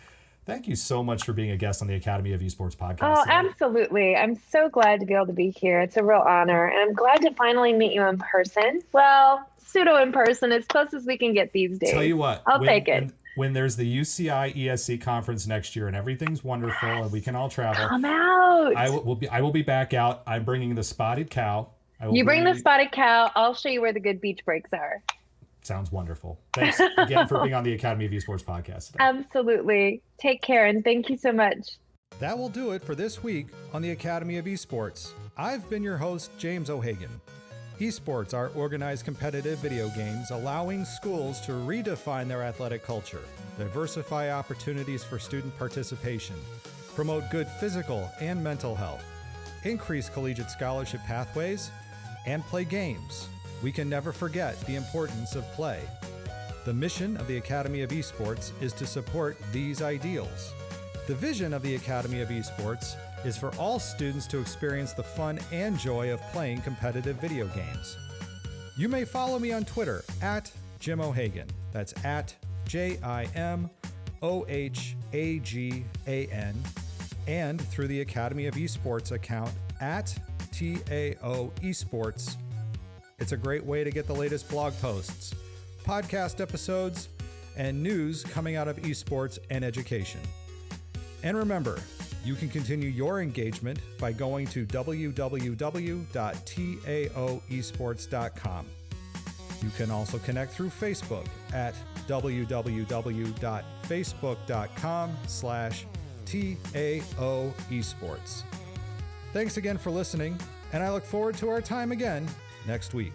Thank you so much for being a guest on the Academy of Esports podcast. Oh, today. absolutely. I'm so glad to be able to be here. It's a real honor. And I'm glad to finally meet you in person. Well, pseudo in person, as close as we can get these days. Tell you what, I'll take it. When there's the UCI ESC conference next year and everything's wonderful and we can all travel, come out. I will be back out. I'm bringing the spotted cow. You bring the spotted cow. I'll show you where the good beach breaks are. Sounds wonderful. Thanks again for being on the Academy of Esports podcast today. Absolutely. Take care, and thank you so much. That will do it for this week on the Academy of Esports. I've been your host, James O'Hagan. Esports are organized competitive video games allowing schools to redefine their athletic culture, diversify opportunities for student participation, promote good physical and mental health, increase collegiate scholarship pathways, and play games. We can never forget the importance of play. The mission of the Academy of Esports is to support these ideals. The vision of the Academy of Esports is for all students to experience the fun and joy of playing competitive video games. You may follow me on Twitter at Jim O'Hagan. That's at JIMOHAGAN, and through the Academy of Esports account at TAO Esports. It's a great way to get the latest blog posts, podcast episodes, and news coming out of esports and education. And remember, you can continue your engagement by going to www.taoesports.com. You can also connect through Facebook at www.facebook.com/TAOesports. Thanks again for listening, and I look forward to our time again next week.